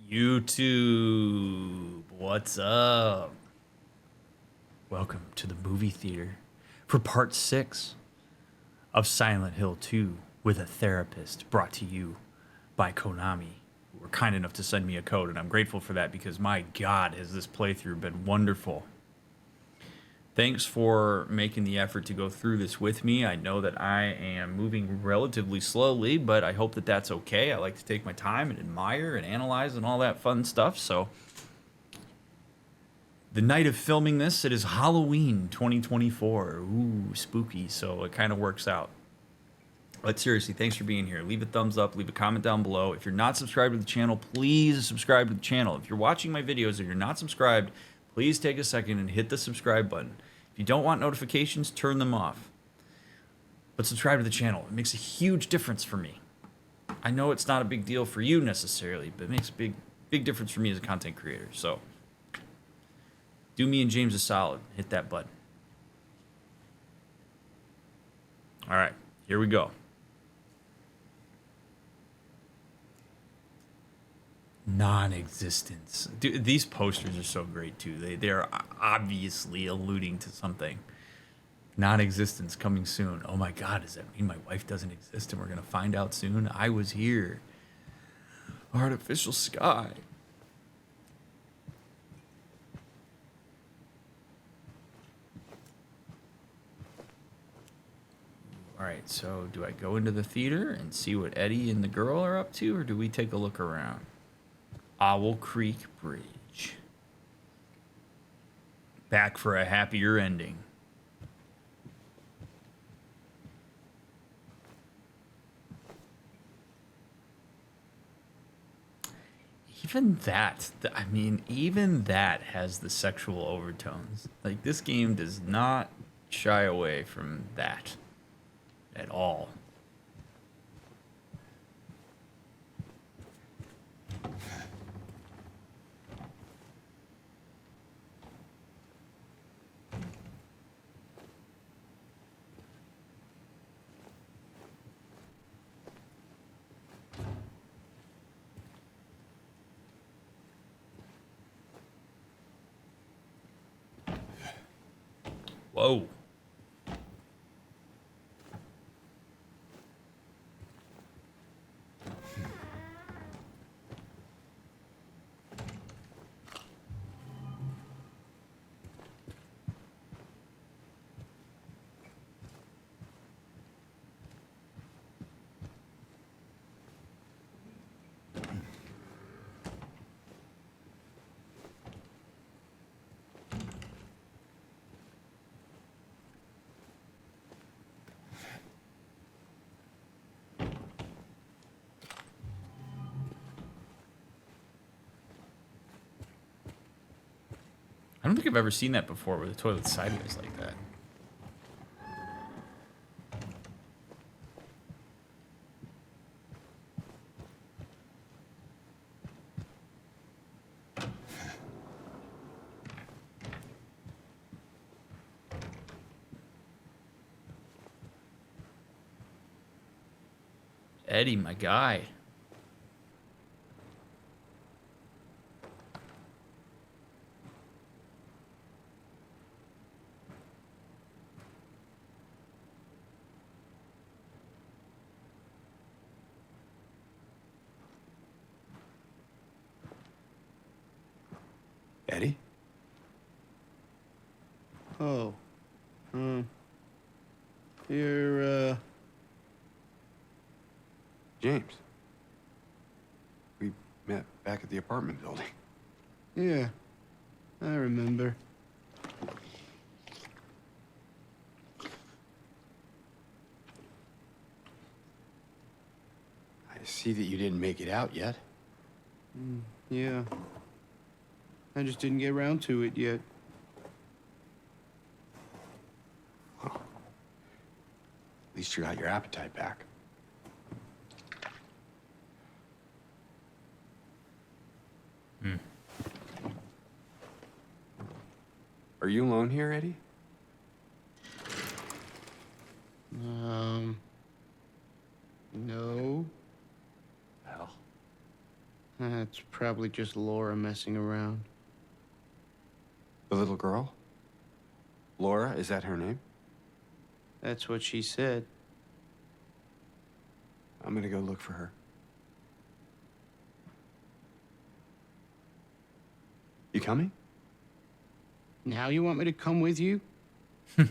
YouTube, what's up? Welcome to the movie theater for part 6 of Silent Hill 2 with a Therapist, brought to you by Konami, who were kind enough to send me a code, and I'm grateful for that because my God, has this playthrough been wonderful. Thanks for making the effort to go through this with me. I know that I am moving relatively slowly, but I hope that that's okay. I like to take my time and admire and analyze and all that fun stuff. So, the night of filming this, it is Halloween 2024. Ooh, spooky. So, it kind of works out. But seriously, thanks for being here. Leave a thumbs up, leave a comment down below. If you're not subscribed to the channel, please subscribe to the channel. If you're watching my videos and you're not subscribed, please take a second and hit the subscribe button. If you don't want notifications, turn them off. But subscribe to the channel. It makes a huge difference for me. I know it's not a big deal for you necessarily, but it makes a big difference for me as a content creator. So, do me and James a solid. Hit that button. All right, here we go. Non-existence. Dude, these posters are so great too. They're obviously alluding to something. Non-existence coming soon. Oh my God, does that mean my wife doesn't exist and we're gonna find out soon? I was here. Artificial sky. All right, so do I go into the theater and see what Eddie and the girl are up to, or do we take a look around? Owl Creek Bridge. Back for a happier ending. Even that, I mean, even that has the sexual overtones. Like, this game does not shy away from that at all. Whoa. I don't think I've ever seen that before, where the toilet's sideways like that. Eddie, my guy. Eddie? Oh. You're, James. We met back at the apartment building. yeah, I remember. I see that you didn't make it out yet. Yeah. I just didn't get around to it yet. Well, at least you got your appetite back. Are you alone here, Eddie? No. Well, That's probably just Laura messing around. The little girl? Laura, is that her name? That's what she said. I'm gonna go look for her. You coming? Now you want me to come with you? Never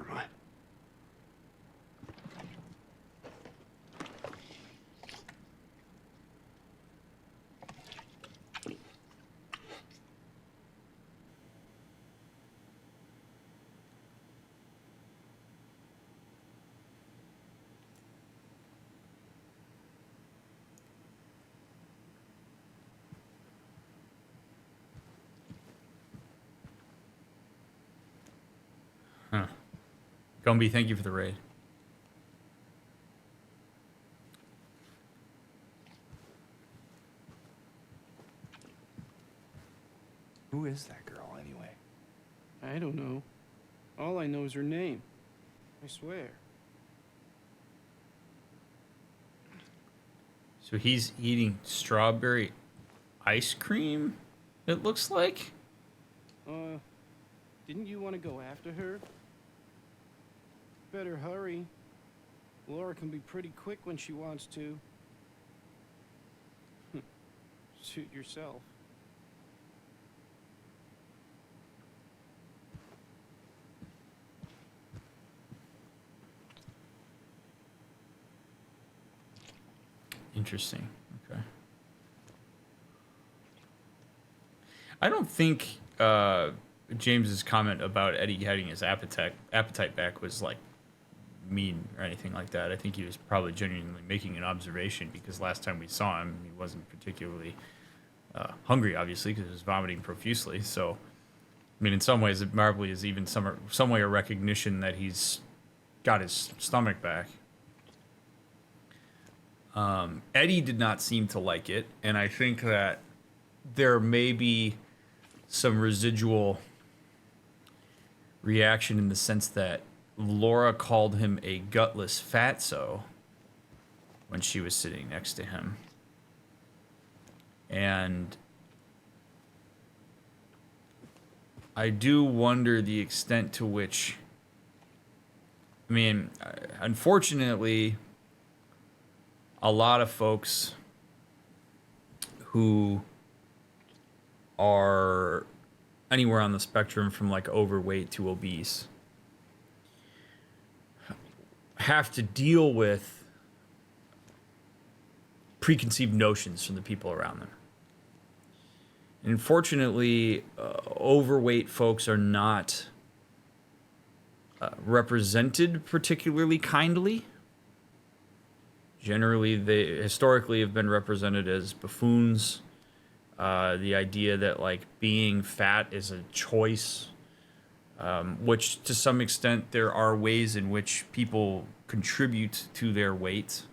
mind. Huh. Gumby, thank you for the raid. Who is that girl, anyway? I don't know. All I know is her name. I swear. So he's eating strawberry ice cream, it looks like. Didn't you want to go after her? Better hurry. Laura can be pretty quick when she wants to. Suit yourself. Interesting. Okay. I don't think James's comment about Eddie getting his appetite back was like mean or anything like that. I think he was probably genuinely making an observation because last time we saw him, he wasn't particularly hungry, obviously, because he was vomiting profusely. So, I mean, in some ways, it probably is even some way a recognition that he's got his stomach back. Eddie did not seem to like it, and I think that there may be some residual reaction in the sense that Laura called him a gutless fatso when she was sitting next to him. And I do wonder the extent to which, I mean, unfortunately, a lot of folks who are anywhere on the spectrum from like overweight to obese have to deal with preconceived notions from the people around them. And unfortunately, overweight folks are not represented particularly kindly. Generally, they historically have been represented as buffoons. The idea that like being fat is a choice, which to some extent there are ways in which people contribute to their weight,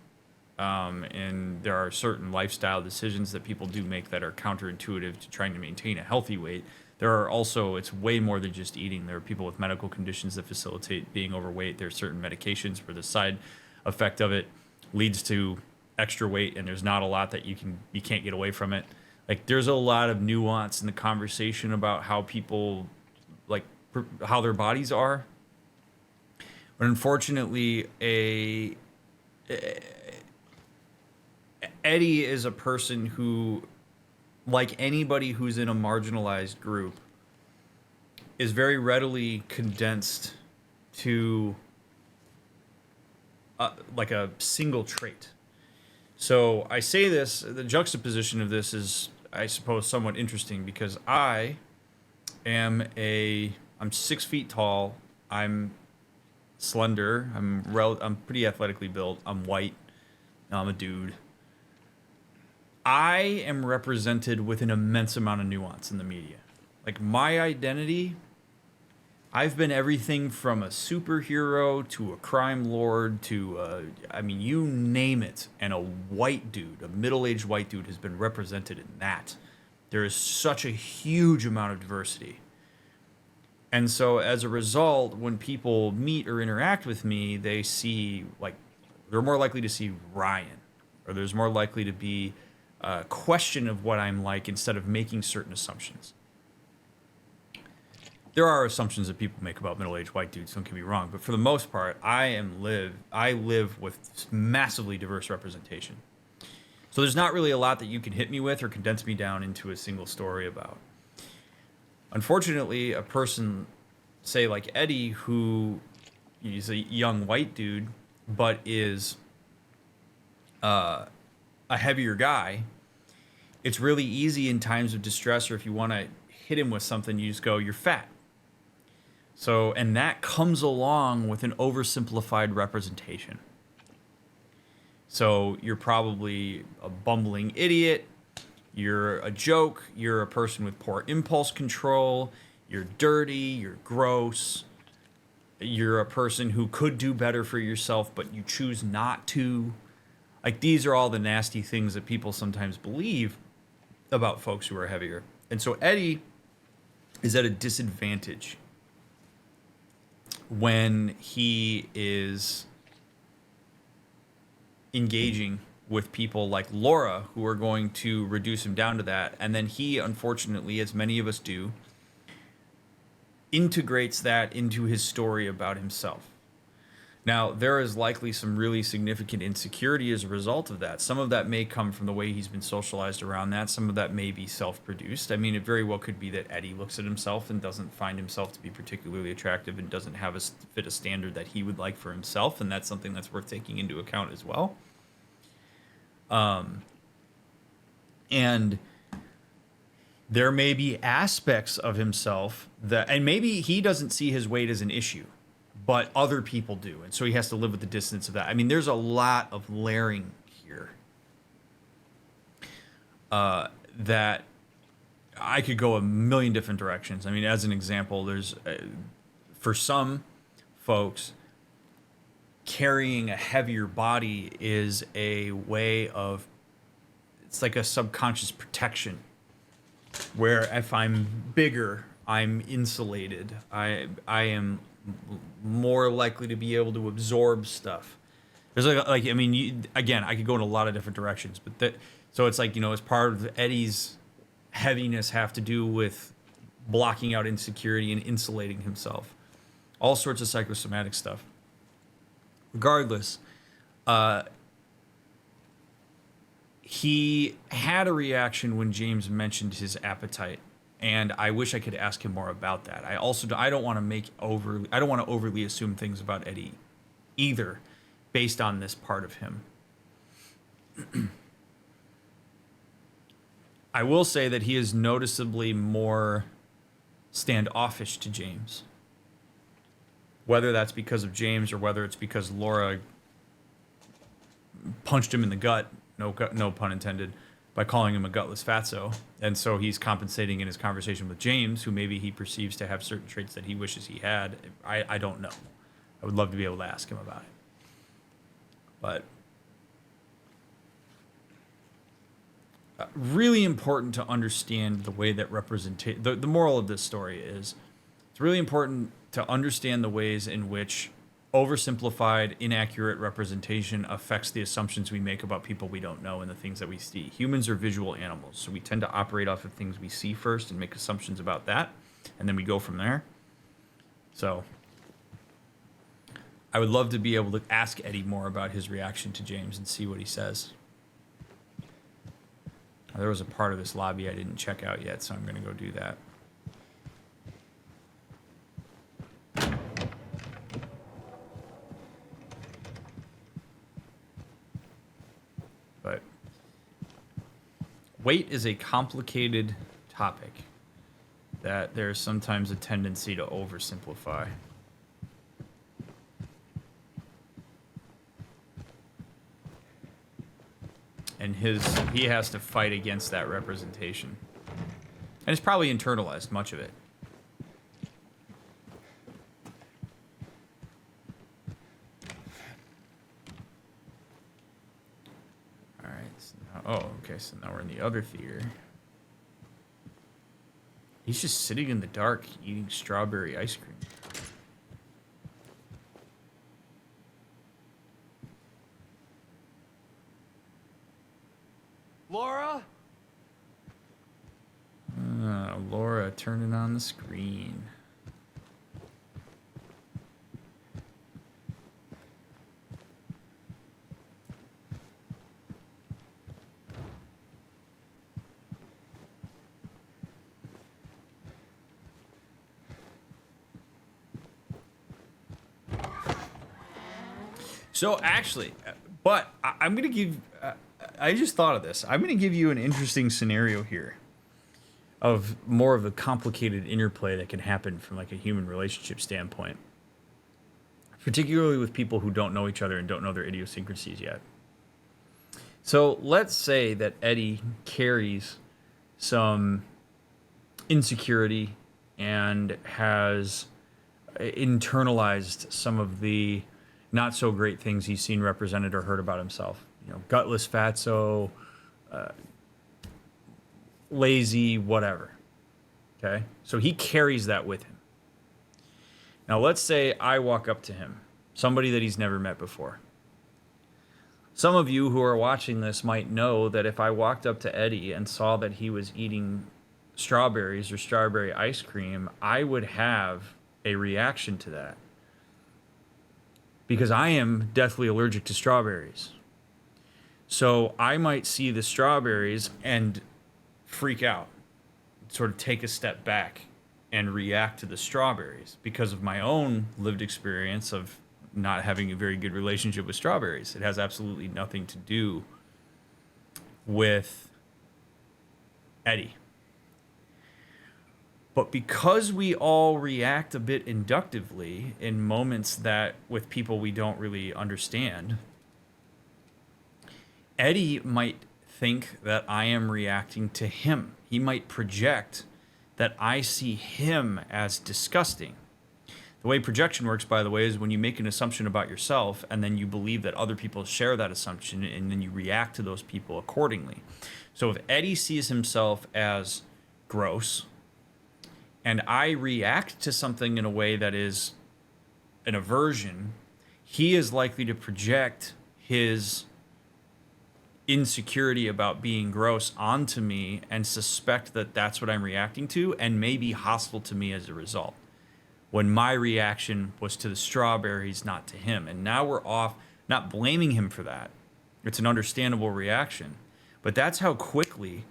and there are certain lifestyle decisions that people do make that are counterintuitive to trying to maintain a healthy weight. There are also, it's way more than just eating. There are people with medical conditions that facilitate being overweight. There are certain medications where the side effect of it leads to extra weight, and there's not a lot that you can't get away from it. Like, there's a lot of nuance in the conversation about how people, like, how their bodies are. But unfortunately, Eddie is a person who, like anybody who's in a marginalized group, is very readily condensed to like a single trait. So I say this, the juxtaposition of this is, I suppose, somewhat interesting because I'm 6 feet tall. I'm slender. I'm pretty athletically built. I'm white. I'm a dude. I am represented with an immense amount of nuance in the media. Like, my identity, I've been everything from a superhero to a crime lord to, I mean, you name it. And a white dude, a middle-aged white dude, has been represented in that. There is such a huge amount of diversity. And so as a result, when people meet or interact with me, they see, like, they're more likely to see Ryan, or there's more likely to be question of what I'm like instead of making certain assumptions. There are assumptions that people make about middle-aged white dudes, don't get me wrong, but for the most part, I live with massively diverse representation. So there's not really a lot that you can hit me with or condense me down into a single story about. Unfortunately, a person, say like Eddie, who is a young white dude, but is a heavier guy, it's really easy in times of distress, or if you want to hit him with something, you just go, "You're fat." So, and that comes along with an oversimplified representation. So you're probably a bumbling idiot, you're a joke, you're a person with poor impulse control, you're dirty, you're gross, you're a person who could do better for yourself, but you choose not to. Like, these are all the nasty things that people sometimes believe about folks who are heavier. And so Eddie is at a disadvantage when he is engaging with people like Laura, who are going to reduce him down to that. And then he, unfortunately, as many of us do, integrates that into his story about himself. Now, there is likely some really significant insecurity as a result of that. Some of that may come from the way he's been socialized around that. Some of that may be self-produced. I mean, it very well could be that Eddie looks at himself and doesn't find himself to be particularly attractive and doesn't have fit a standard that he would like for himself, and that's something that's worth taking into account as well. And there may be aspects of himself that, and maybe he doesn't see his weight as an issue, but other people do, and so he has to live with the distance of that. I mean, there's a lot of layering here that I could go a million different directions. I mean, as an example, there's for some folks, carrying a heavier body is a way of, it's like a subconscious protection, where if I'm bigger, I'm insulated. I am more likely to be able to absorb stuff. There's like I mean, again, I could go in a lot of different directions, but so it's like, you know, as part of Eddie's heaviness have to do with blocking out insecurity and insulating himself. All sorts of psychosomatic stuff. Regardless, he had a reaction when James mentioned his appetite, and I wish I could ask him more about that. I don't want to overly assume things about Eddie either, based on this part of him. I will say that he is noticeably more standoffish to James. Whether that's because of James or whether it's because Laura punched him in the gut, no pun intended, by calling him a gutless fatso. And so he's compensating in his conversation with James, who maybe he perceives to have certain traits that he wishes he had. I don't know. I would love to be able to ask him about it. But really important to understand the way that the moral of this story is, it's really important to understand the ways in which oversimplified, inaccurate representation affects the assumptions we make about people we don't know and the things that we see. Humans are visual animals, so we tend to operate off of things we see first and make assumptions about that, and then we go from there. So I would love to be able to ask Eddie more about his reaction to James and see what he says. There was a part of this lobby I didn't check out yet, so I'm going to go do that. But weight is a complicated topic that there's sometimes a tendency to oversimplify. And he has to fight against that representation. And it's probably internalized, much of it. All right. So now, so now we're in the other theater. He's just sitting in the dark eating strawberry ice cream. Laura? turning on the screen. So actually, but I'm going to give, I just thought of this. I'm going to give you an interesting scenario here of more of the complicated interplay that can happen from like a human relationship standpoint, particularly with people who don't know each other and don't know their idiosyncrasies yet. So let's say that Eddie carries some insecurity and has internalized some of the not so great things he's seen represented or heard about himself. You know, gutless, fatso, lazy, whatever. Okay? So he carries that with him. Now let's say I walk up to him, somebody that he's never met before. Some of you who are watching this might know that if I walked up to Eddie and saw that he was eating strawberries or strawberry ice cream, I would have a reaction to that. Because I am deathly allergic to strawberries. So I might see the strawberries and freak out, sort of take a step back and react to the strawberries because of my own lived experience of not having a very good relationship with strawberries. It has absolutely nothing to do with Eddie. But because we all react a bit inductively in moments that with people we don't really understand, Eddie might think that I am reacting to him. He might project that I see him as disgusting. The way projection works, by the way, is when you make an assumption about yourself and then you believe that other people share that assumption and then you react to those people accordingly. So if Eddie sees himself as gross, and I react to something in a way that is an aversion, he is likely to project his insecurity about being gross onto me and suspect that that's what I'm reacting to and may be hostile to me as a result. When my reaction was to the strawberries, not to him. And now we're off, not blaming him for that. It's an understandable reaction. But that's how quickly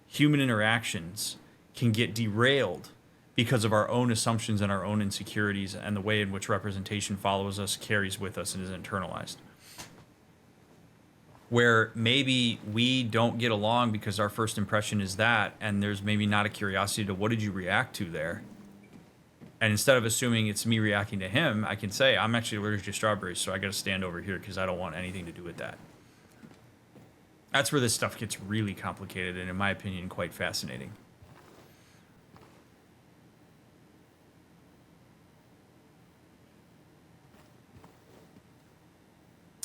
human interactions can get derailed because of our own assumptions and our own insecurities and the way in which representation follows us, carries with us, and is internalized. Where maybe we don't get along because our first impression is that, and there's maybe not a curiosity to what did you react to there? And instead of assuming it's me reacting to him, I can say, I'm actually allergic to strawberries, so I got to stand over here because I don't want anything to do with that. That's where this stuff gets really complicated and, in my opinion, quite fascinating.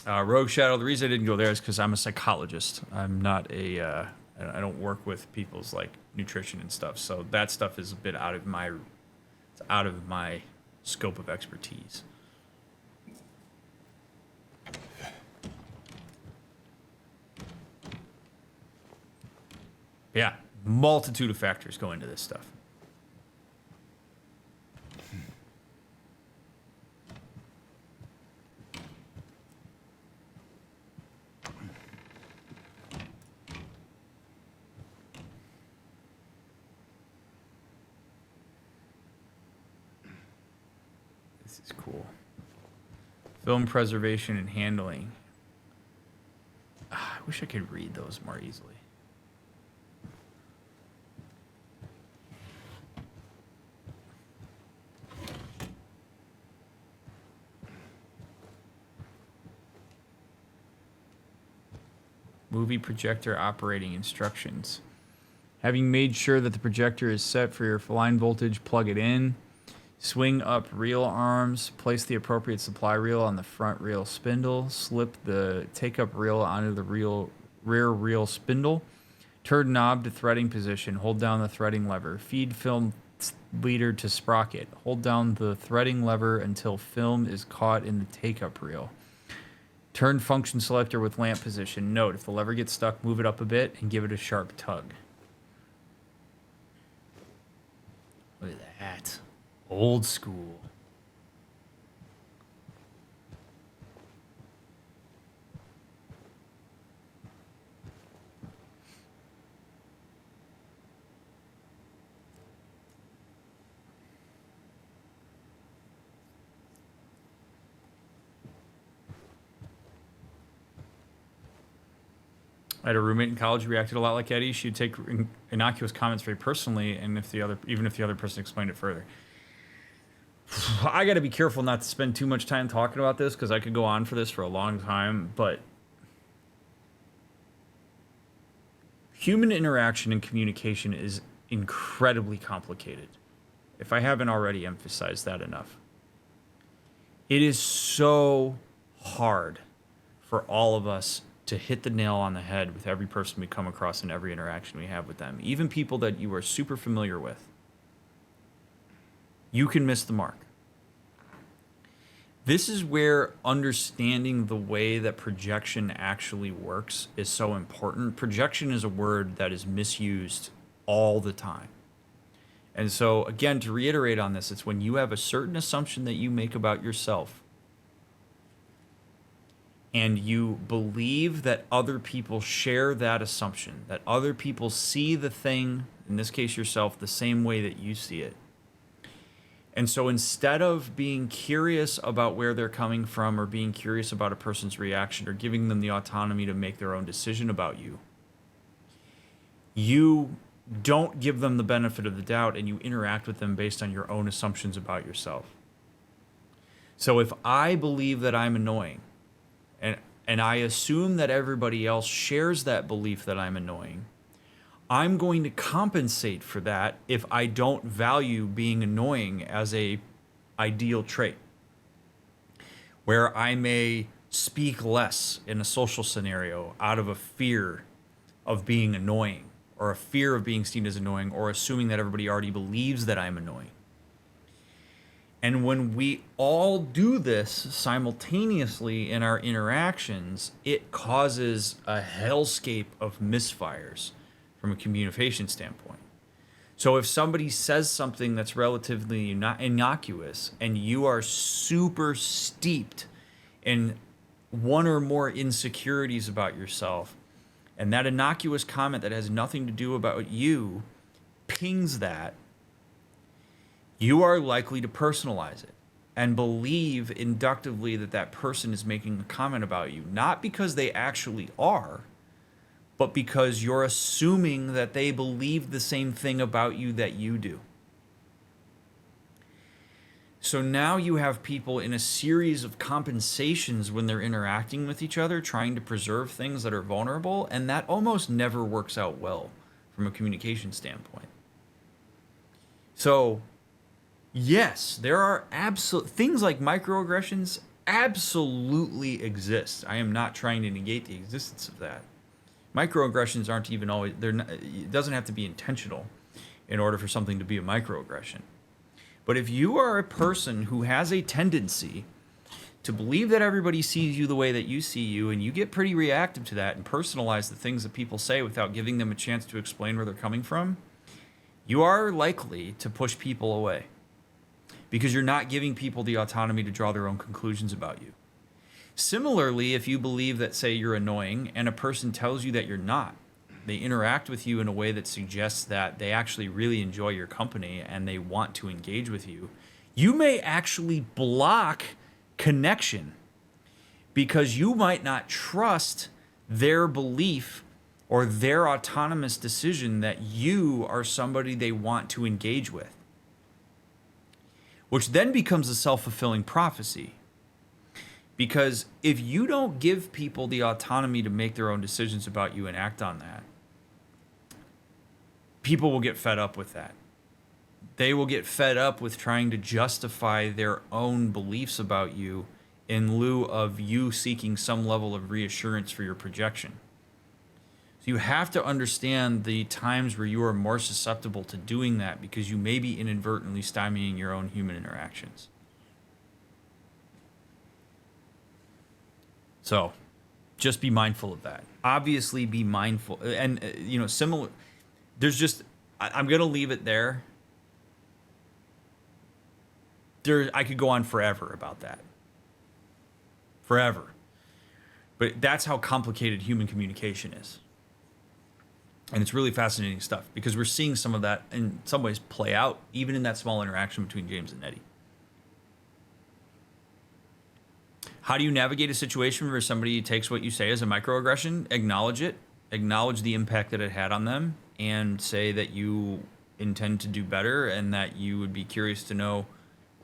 Rogue Shadow, the reason I didn't go there is because I'm a psychologist. I'm not a, I don't work with people's like nutrition and stuff. So that stuff is a bit out of my scope of expertise. Yeah, multitude of factors go into this stuff. This is cool. Film preservation and handling. I wish I could read those more easily. Movie projector operating instructions. Having made sure that the projector is set for your line voltage, plug it in. Swing up reel arms. Place the appropriate supply reel on the front reel spindle. Slip the take-up reel onto the rear reel spindle. Turn knob to threading position. Hold down the threading lever. Feed film leader to sprocket. Hold down the threading lever until film is caught in the take-up reel. Turn function selector with lamp position. Note, if the lever gets stuck, move it up a bit and give it a sharp tug. at? Old school. I had a roommate in college who reacted a lot like Eddie. She'd take innocuous comments very personally, and even if the other person explained it further. I got to be careful not to spend too much time talking about this because I could go on for this for a long time, but human interaction and communication is incredibly complicated. If I haven't already emphasized that enough. It is so hard for all of us to hit the nail on the head with every person we come across in every interaction we have with them. Even people that you are super familiar with. You can miss the mark. This is where understanding the way that projection actually works is so important. Projection is a word that is misused all the time. And so, again, to reiterate on this, it's when you have a certain assumption that you make about yourself and you believe that other people share that assumption, that other people see the thing, in this case yourself, the same way that you see it. And so instead of being curious about where they're coming from or being curious about a person's reaction or giving them the autonomy to make their own decision about you, you don't give them the benefit of the doubt and you interact with them based on your own assumptions about yourself. So if I believe that I'm annoying, and I assume that everybody else shares that belief that I'm annoying, I'm going to compensate for that if I don't value being annoying as a ideal trait. Where I may speak less in a social scenario out of a fear of being annoying, or a fear of being seen as annoying, or assuming that everybody already believes that I'm annoying. And when we all do this simultaneously in our interactions, it causes a hellscape of misfires from a communication standpoint. So if somebody says something that's relatively innocuous and you are super steeped in one or more insecurities about yourself, and that innocuous comment that has nothing to do about you pings that, you are likely to personalize it and believe inductively that that person is making a comment about you, not because they actually are, but because you're assuming that they believe the same thing about you that you do. So now you have people in a series of compensations when they're interacting with each other, trying to preserve things that are vulnerable, and that almost never works out well from a communication standpoint. So yes, there are things like microaggressions absolutely exist. I am not trying to negate the existence of that. Microaggressions aren't even always, it doesn't have to be intentional in order for something to be a microaggression. But if you are a person who has a tendency to believe that everybody sees you the way that you see you, and you get pretty reactive to that and personalize the things that people say without giving them a chance to explain where they're coming from, you are likely to push people away. Because you're not giving people the autonomy to draw their own conclusions about you. Similarly, if you believe that, say, you're annoying and a person tells you that you're not, they interact with you in a way that suggests that they actually really enjoy your company and they want to engage with you, you may actually block connection because you might not trust their belief or their autonomous decision that you are somebody they want to engage with. Which then becomes a self-fulfilling prophecy. Because if you don't give people the autonomy to make their own decisions about you and act on that, people will get fed up with that. They will get fed up with trying to justify their own beliefs about you in lieu of you seeking some level of reassurance for your projection. So you have to understand the times where you are more susceptible to doing that because you may be inadvertently stymieing your own human interactions. So just be mindful of that. Obviously be mindful. And, similar, there's just, I'm going to leave it there I could go on forever about that. Forever. But that's how complicated human communication is. And it's really fascinating stuff because we're seeing some of that in some ways play out even in that small interaction between James and Eddie. How do you navigate a situation where somebody takes what you say as a microaggression? Acknowledge it. Acknowledge the impact that it had on them and say that you intend to do better and that you would be curious to know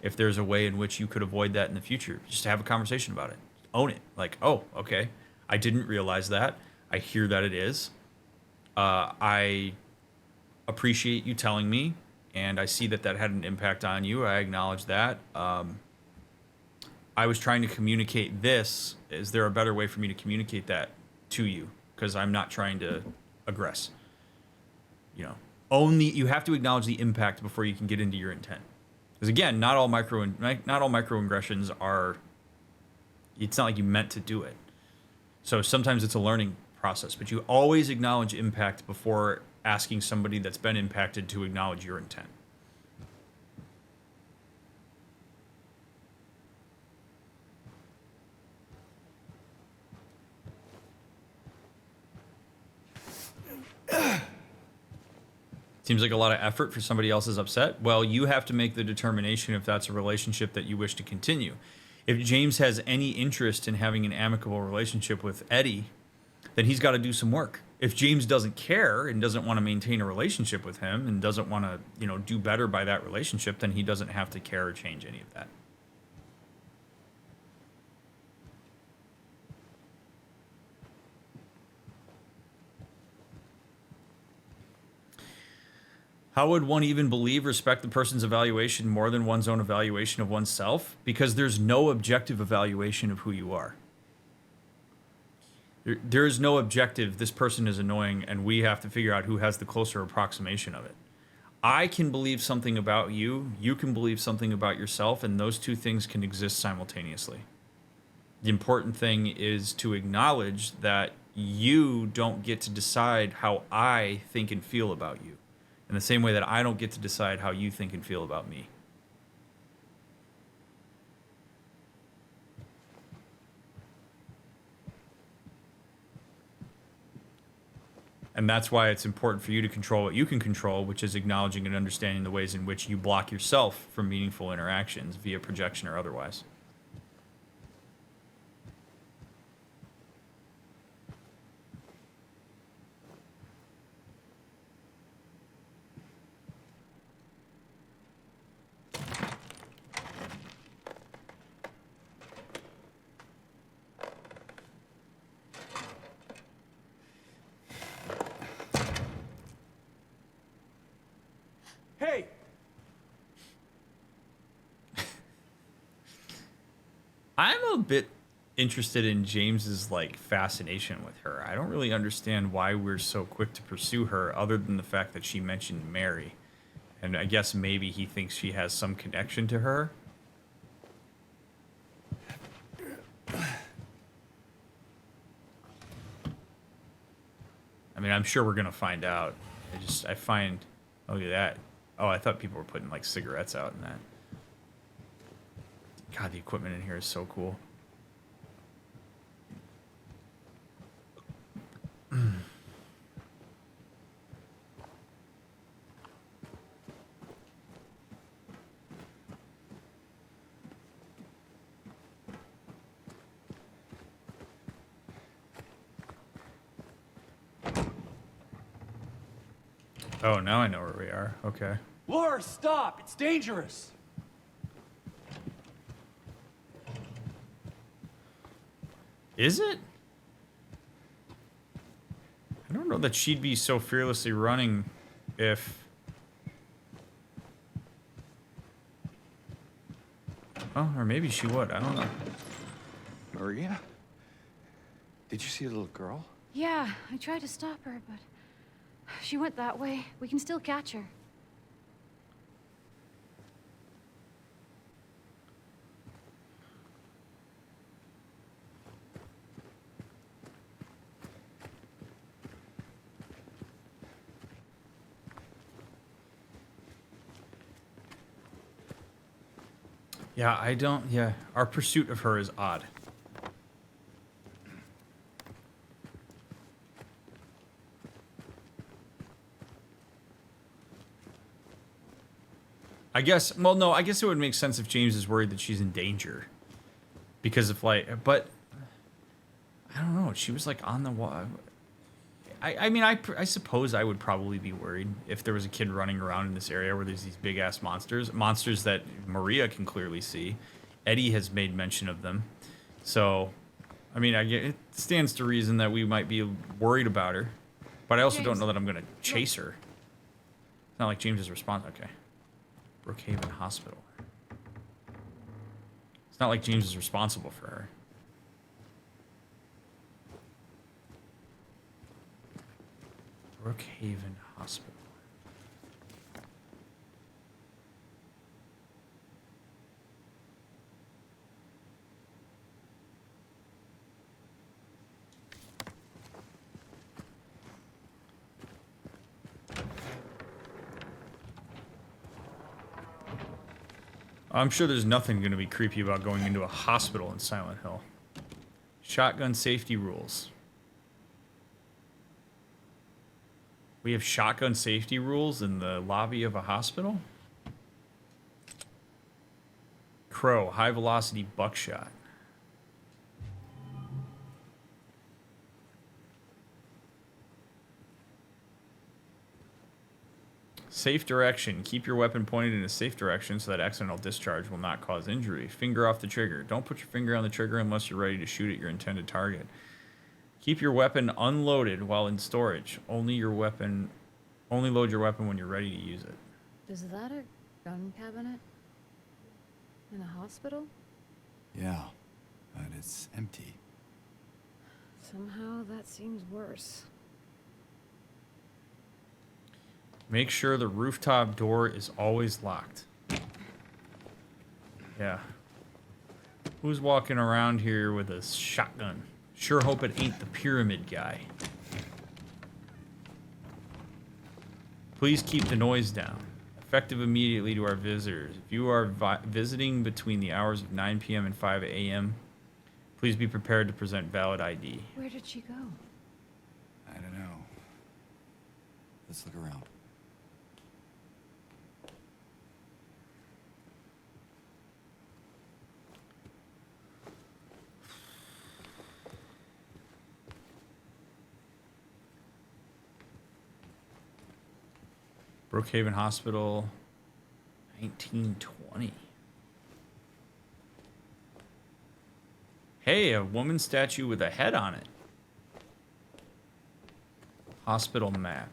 if there's a way in which you could avoid that in the future. Just have a conversation about it. Own it. Like, oh, okay. I didn't realize that. I hear that it is. I appreciate you telling me, and I see that that had an impact on you. I acknowledge that. I was trying to communicate this. Is there a better way for me to communicate that to you? Because I'm not trying to aggress. You know, you have to acknowledge the impact before you can get into your intent. Because again, not all microaggressions are. It's not like you meant to do it. So sometimes it's a learning process, but you always acknowledge impact before asking somebody that's been impacted to acknowledge your intent. Seems like a lot of effort for somebody else's upset. Well, you have to make the determination if that's a relationship that you wish to continue. If James has any interest in having an amicable relationship with Eddie, then he's got to do some work. If James doesn't care and doesn't want to maintain a relationship with him and doesn't want to, do better by that relationship, then he doesn't have to care or change any of that. How would one even respect the person's evaluation more than one's own evaluation of oneself? Because there's no objective evaluation of who you are. There is no objective, this person is annoying, and we have to figure out who has the closer approximation of it. I can believe something about you, you can believe something about yourself, and those two things can exist simultaneously. The important thing is to acknowledge that you don't get to decide how I think and feel about you. In the same way that I don't get to decide how you think and feel about me. And that's why it's important for you to control what you can control, which is acknowledging and understanding the ways in which you block yourself from meaningful interactions via projection or otherwise. Hey! I'm a bit interested in James's fascination with her. I don't really understand why we're so quick to pursue her other than the fact that she mentioned Mary. And I guess maybe he thinks she has some connection to her. I mean, I'm sure we're going to find out. I find, oh, look at that. Oh, I thought people were putting cigarettes out in that. God, the equipment in here is so cool. Oh, now I know where we are. Okay. Laura, stop! It's dangerous! Is it? I don't know that she'd be so fearlessly running if... Oh, or maybe she would. I don't know. Maria? Did you see the little girl? Yeah, I tried to stop her, but she went that way. We can still catch her. Yeah, I don't... Yeah, our pursuit of her is odd. I guess... Well, no, I guess it would make sense if James is worried that she's in danger. Because if, like... But... I don't know. She was, like, on the wall. I mean, I suppose I would probably be worried if there was a kid running around in this area where there's these big-ass monsters. Monsters that Maria can clearly see. Eddie has made mention of them. So, I mean, it stands to reason that we might be worried about her. But I also don't know that I'm going to chase her. It's not like James is responsible. Okay. Brookhaven Hospital. It's not like James is responsible for her. Brookhaven Hospital. I'm sure there's nothing going to be creepy about going into a hospital in Silent Hill. Shotgun safety rules. We have shotgun safety rules in the lobby of a hospital? Crow, high velocity buckshot. Safe direction. Keep your weapon pointed in a safe direction so that accidental discharge will not cause injury. Finger off the trigger. Don't put your finger on the trigger unless you're ready to shoot at your intended target. Keep your weapon unloaded while in storage. Only load your weapon when you're ready to use it. Is that a gun cabinet? In a hospital? Yeah, but it's empty. Somehow that seems worse. Make sure the rooftop door is always locked. Yeah. Who's walking around here with a shotgun? Sure hope it ain't the pyramid guy. Please keep the noise down. Effective immediately to our visitors. If you are visiting between the hours of 9 p.m. and 5 a.m., please be prepared to present valid ID. Where did she go? I don't know. Let's look around. Brookhaven Hospital, 1920. Hey, a woman statue with a head on it. Hospital map.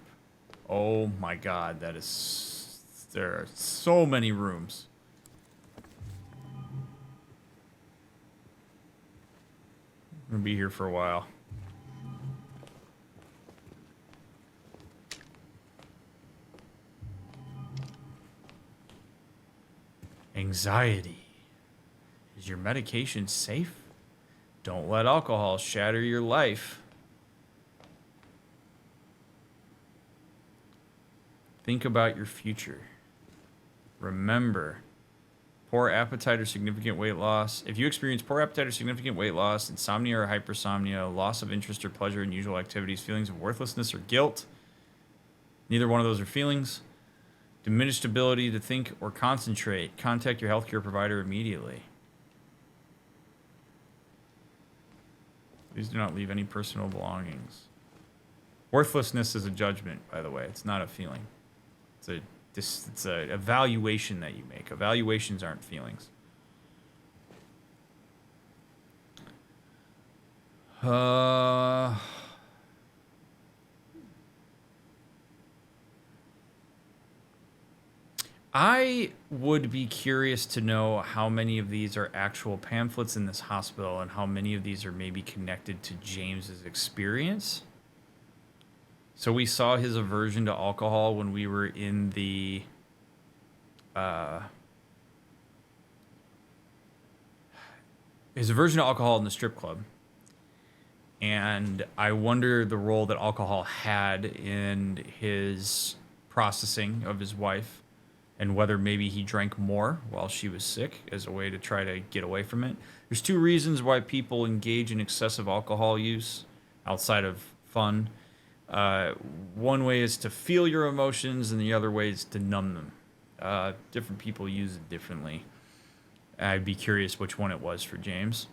Oh my god, that is... There are so many rooms. I'm gonna be here for a while. Anxiety. Is your medication safe? Don't let alcohol shatter your life. Think about your future. Remember, poor appetite or significant weight loss. If you experience poor appetite or significant weight loss, insomnia or hypersomnia, loss of interest or pleasure in usual activities, feelings of worthlessness or guilt, neither one of those are feelings. Diminished ability to think or concentrate. Contact your healthcare provider immediately. Please do not leave any personal belongings. Worthlessness is a judgment, by the way. It's not a feeling. It's a evaluation that you make. Evaluations aren't feelings. I would be curious to know how many of these are actual pamphlets in this hospital and how many of these are maybe connected to James's experience. So we saw his aversion to alcohol when we were in the his aversion to alcohol in the strip club. And I wonder the role that alcohol had in his processing of his wife and whether maybe he drank more while she was sick as a way to try to get away from it. There's two reasons why people engage in excessive alcohol use outside of fun. One way is to feel your emotions, and the other way is to numb them. Different people use it differently. I'd be curious which one it was for James.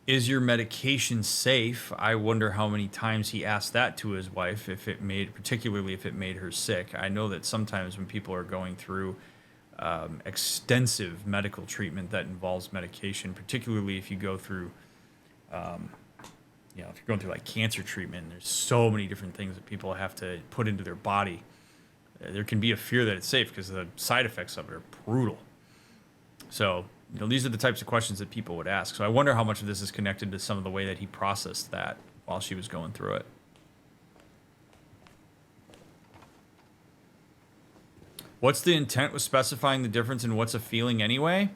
Is your medication safe? I wonder how many times he asked that to his wife, particularly if it made her sick. I know that sometimes when people are going through extensive medical treatment that involves medication, particularly if you go through, if you're going through like cancer treatment, there's so many different things that people have to put into their body. There can be a fear that it's safe because the side effects of it are brutal. So, these are the types of questions that people would ask. So I wonder how much of this is connected to some of the way that he processed that while she was going through it. What's the intent with specifying the difference in what's a feeling anyway?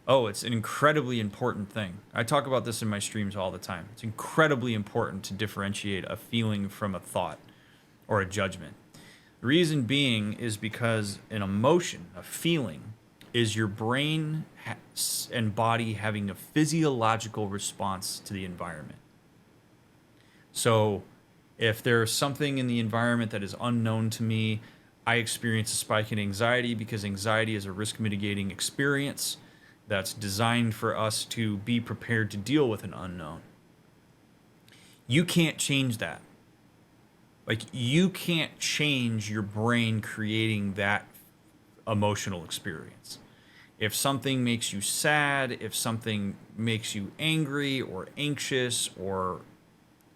Oh, it's an incredibly important thing. I talk about this in my streams all the time. It's incredibly important to differentiate a feeling from a thought or a judgment. The reason being is because an emotion, a feeling, is your brain and body having a physiological response to the environment. So if there's something in the environment that is unknown to me, I experience a spike in anxiety because anxiety is a risk mitigating experience that's designed for us to be prepared to deal with an unknown. You can't change that. Like, you can't change your brain creating that emotional experience. If something makes you sad, if something makes you angry or anxious or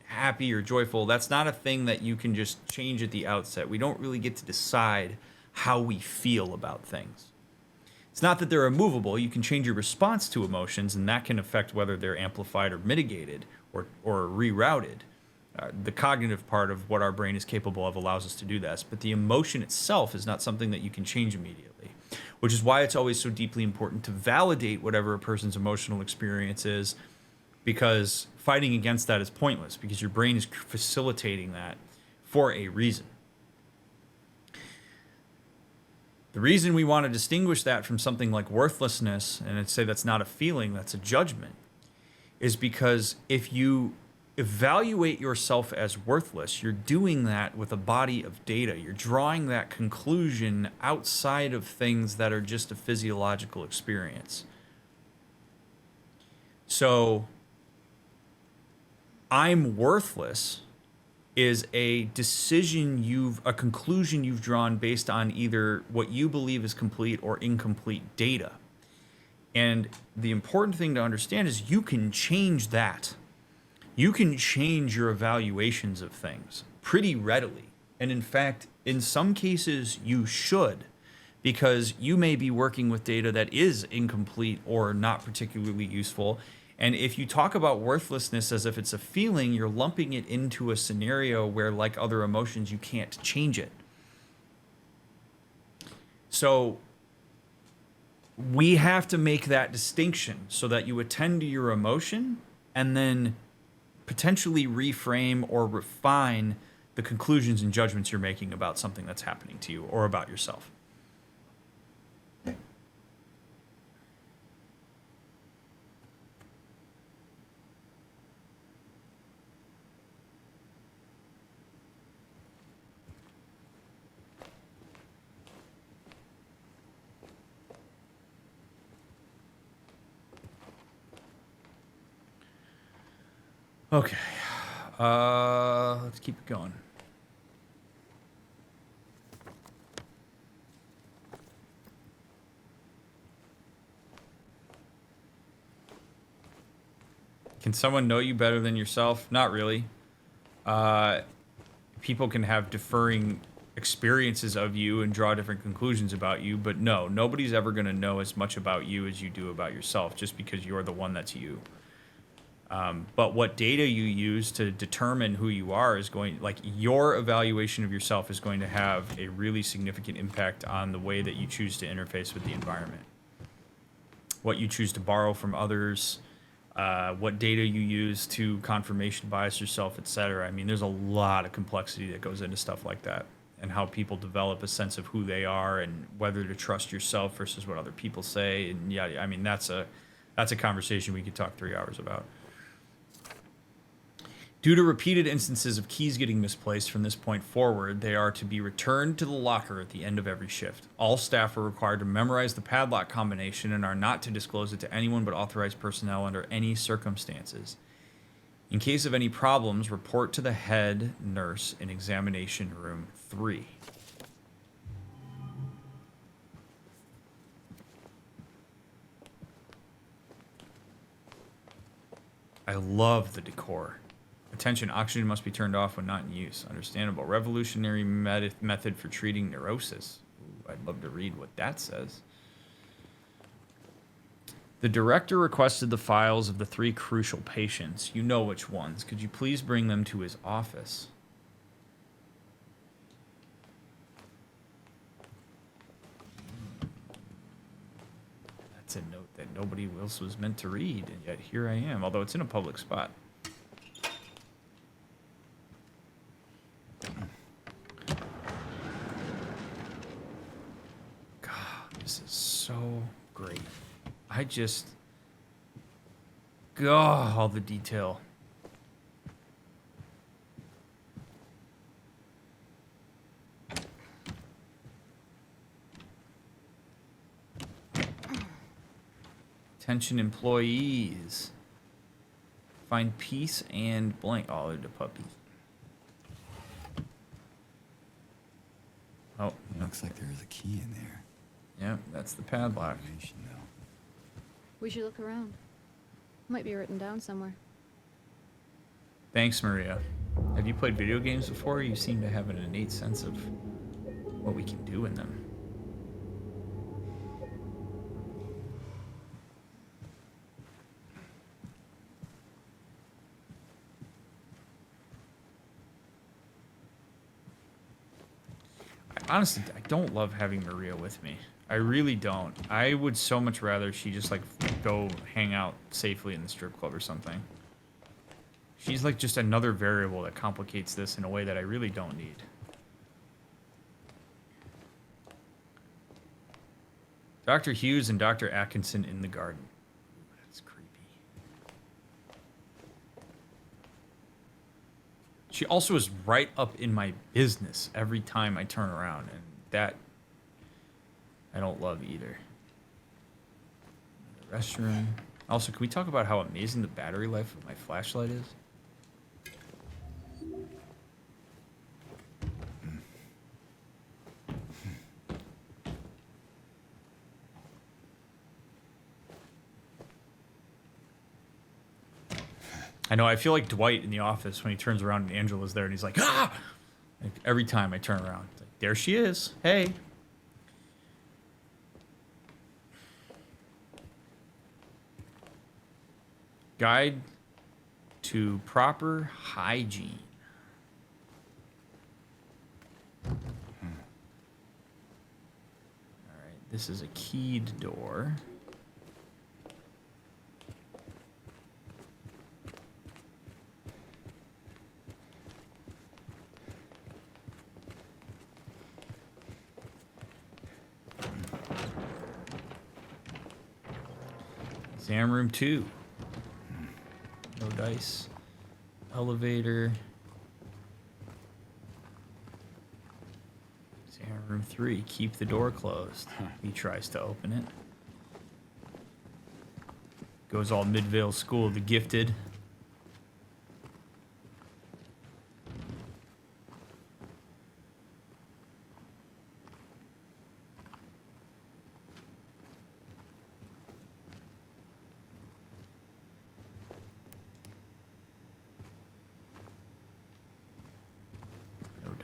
happy or joyful, that's not a thing that you can just change at the outset. We don't really get to decide how we feel about things. It's not that they're immovable. You can change your response to emotions, and that can affect whether they're amplified or mitigated or rerouted. The cognitive part of what our brain is capable of allows us to do this, but the emotion itself is not something that you can change immediately, which is why it's always so deeply important to validate whatever a person's emotional experience is, because fighting against that is pointless because your brain is facilitating that for a reason. The reason we want to distinguish that from something like worthlessness, and I'd say that's not a feeling, that's a judgment, is because if you evaluate yourself as worthless, you're doing that with a body of data. You're drawing that conclusion outside of things that are just a physiological experience. So, I'm worthless is a a conclusion you've drawn based on either what you believe is complete or incomplete data. And the important thing to understand is you can change that. You can change your evaluations of things pretty readily. And in fact, in some cases, you should, because you may be working with data that is incomplete or not particularly useful. And if you talk about worthlessness as if it's a feeling, you're lumping it into a scenario where, like other emotions, you can't change it. So we have to make that distinction so that you attend to your emotion and then potentially reframe or refine the conclusions and judgments you're making about something that's happening to you or about yourself. Okay, let's keep it going. Can someone know you better than yourself? Not really. People can have differing experiences of you and draw different conclusions about you, but no, nobody's ever going to know as much about you as you do about yourself just because you're the one that's you. But what data you use to determine who you are is your evaluation of yourself is going to have a really significant impact on the way that you choose to interface with the environment. What you choose to borrow from others, what data you use to confirmation bias yourself, etc. I mean, there's a lot of complexity that goes into stuff like that. and how people develop a sense of who they are and whether to trust yourself versus what other people say. And yeah, I mean, that's a conversation we could talk 3 hours about. Due to repeated instances of keys getting misplaced from this point forward, they are to be returned to the locker at the end of every shift. All staff are required to memorize the padlock combination and are not to disclose it to anyone but authorized personnel under any circumstances. In case of any problems, report to the head nurse in examination room 3. I love the decor. Attention, oxygen must be turned off when not in use. Understandable. Revolutionary method for treating neurosis. Ooh, I'd love to read what that says. The director requested the files of the 3 crucial patients. You know which ones. Could you please bring them to his office? That's a note that nobody else was meant to read, and yet here I am, although it's in a public spot. God, this is so great. I just... God, all the detail. Attention employees. Find peace and blank. Oh, they're the puppies. Oh, Looks like there is a key in there. yeah, that's the padlock. Combination, though. We should look around. Might be written down somewhere. Thanks, Maria. Have you played video games before? You seem to have an innate sense of what we can do in them. Honestly, I don't love having Maria with me. I really don't. I would so much rather she just like go hang out safely in the strip club or something. She's like just another variable that complicates this in a way that I really don't need. Dr. Hughes and Dr. Atkinson in the garden. Ooh, that's creepy. She also is right up in my business every time I turn around, and that I don't love either. The restroom. Also, can we talk about how amazing the battery life of my flashlight is? I know, I feel like Dwight in The Office when he turns around and Angela's there and he's like, ah! Like, every time I turn around, it's like, there she is. Hey. Guide to proper hygiene. All right, this is a keyed door. Exam room 2. No dice. Elevator. Exam room 3. Keep the door closed. He tries to open it. Goes all Midvale School of the Gifted.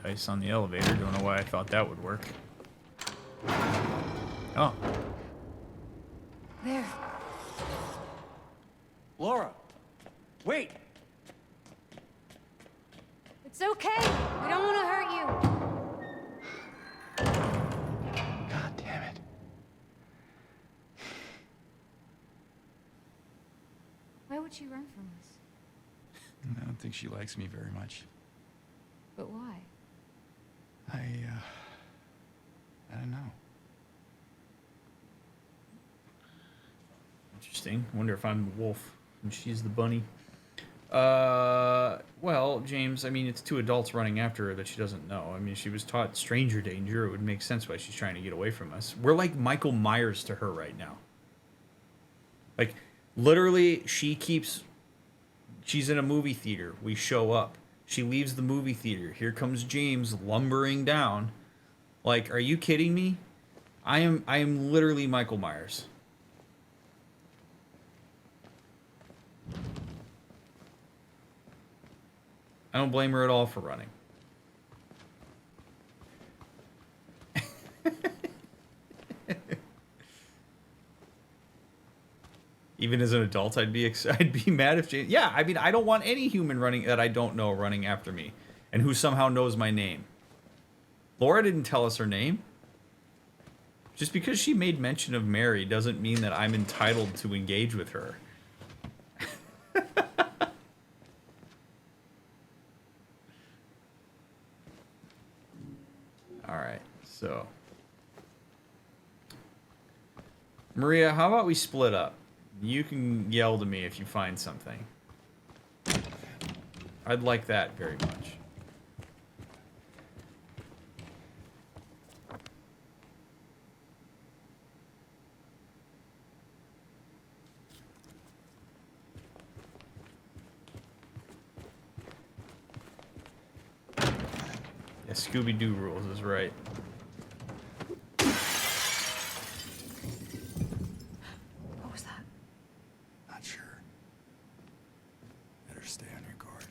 Dice on the elevator. Don't know why I thought that would work. Oh. There. Laura, wait! It's okay. We don't want to hurt you. God damn it. Why would she run from us? I don't think she likes me very much. But why? I interesting. I wonder if I'm the wolf and she's the bunny. Well, James, I mean, it's two adults running after her that she doesn't know. I mean, she was taught stranger danger. It would make sense why she's trying to get away from us. We're like Michael Myers to her right now. Like, literally, she's in a movie theater. We show up. She leaves the movie theater. Here comes James lumbering down. Like, are you kidding me? I am literally Michael Myers. I don't blame her at all for running. Even as an adult, I'd be mad if James... Yeah, I mean, I don't want any human running that I don't know running after me and who somehow knows my name. Laura didn't tell us her name. Just because she made mention of Mary doesn't mean that I'm entitled to engage with her. Alright, so... Maria, how about we split up? You can yell to me if you find something. I'd like that very much. Yeah, Scooby-Doo rules is right. What was that? Not sure. Better stay on your guard.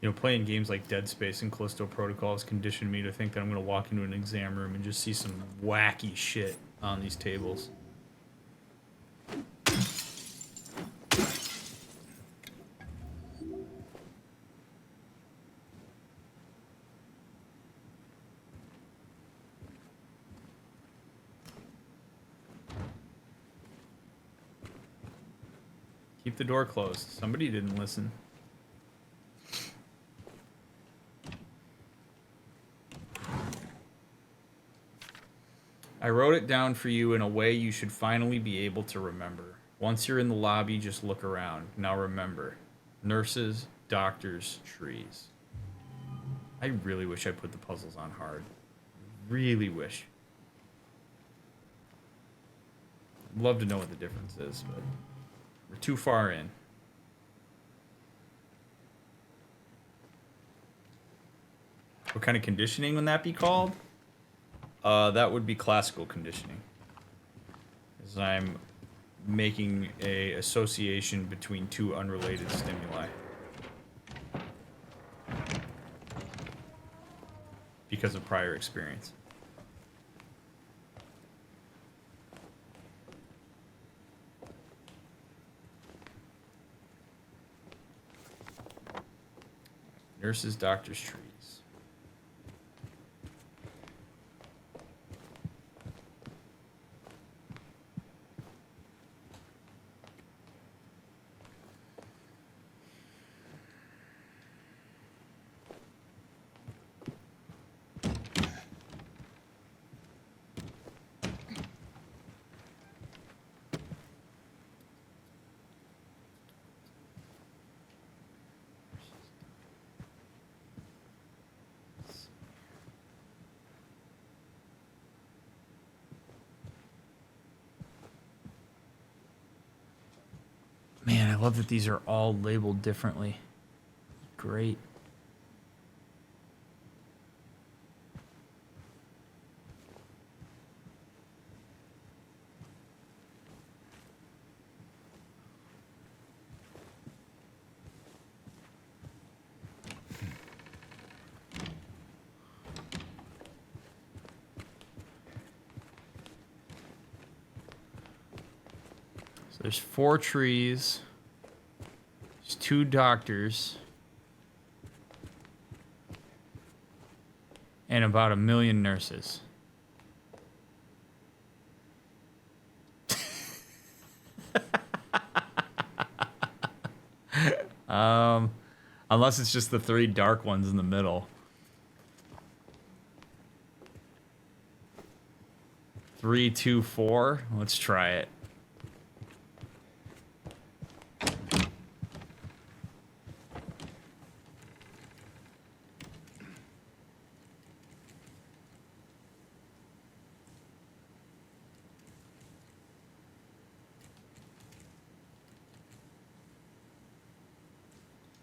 You know, playing games like Dead Space and Callisto Protocol has conditioned me to think that I'm going to walk into an exam room and just see some wacky shit on these tables. Keep the door closed. Somebody didn't listen. I wrote it down for you in a way you should finally be able to remember. Once you're in the lobby, just look around. Now remember, nurses, doctors, trees. I really wish I put the puzzles on hard. Really wish. I'd love to know what the difference is, but we're too far in. What kind of conditioning would that be called? That would be classical conditioning. As I'm making a association between two unrelated stimuli. Because of prior experience. Nurses, doctors, trees. Man, I love that these are all labeled differently. Great. So there's 4 trees. There's 2 doctors. And about 1 million nurses. Unless it's just the 3 dark ones in the middle. 3, 2, 4. Let's try it.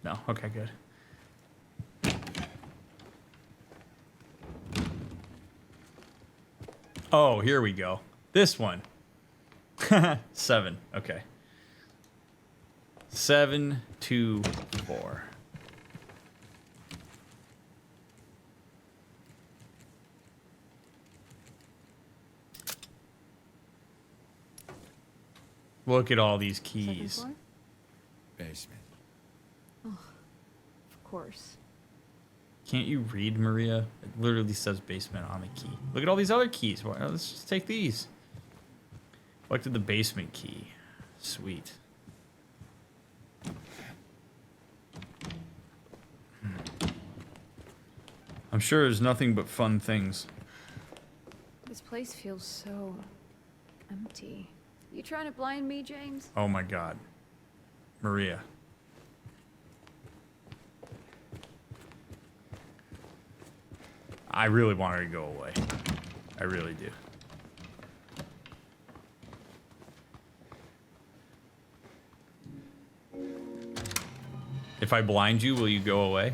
No. Okay, good. Oh, here we go. This one. 7. Okay. 7, 2, 4. Look at all these Second keys. floor? Basement. Of course. Can't you read, Maria? It literally says basement on the key. Look at all these other keys. Well, let's just take these. Collected the basement key. Sweet. I'm sure there's nothing but fun things. This place feels so empty. You trying to blind me, James? Oh my god. Maria. I really want her to go away. I really do. If I blind you, will you go away?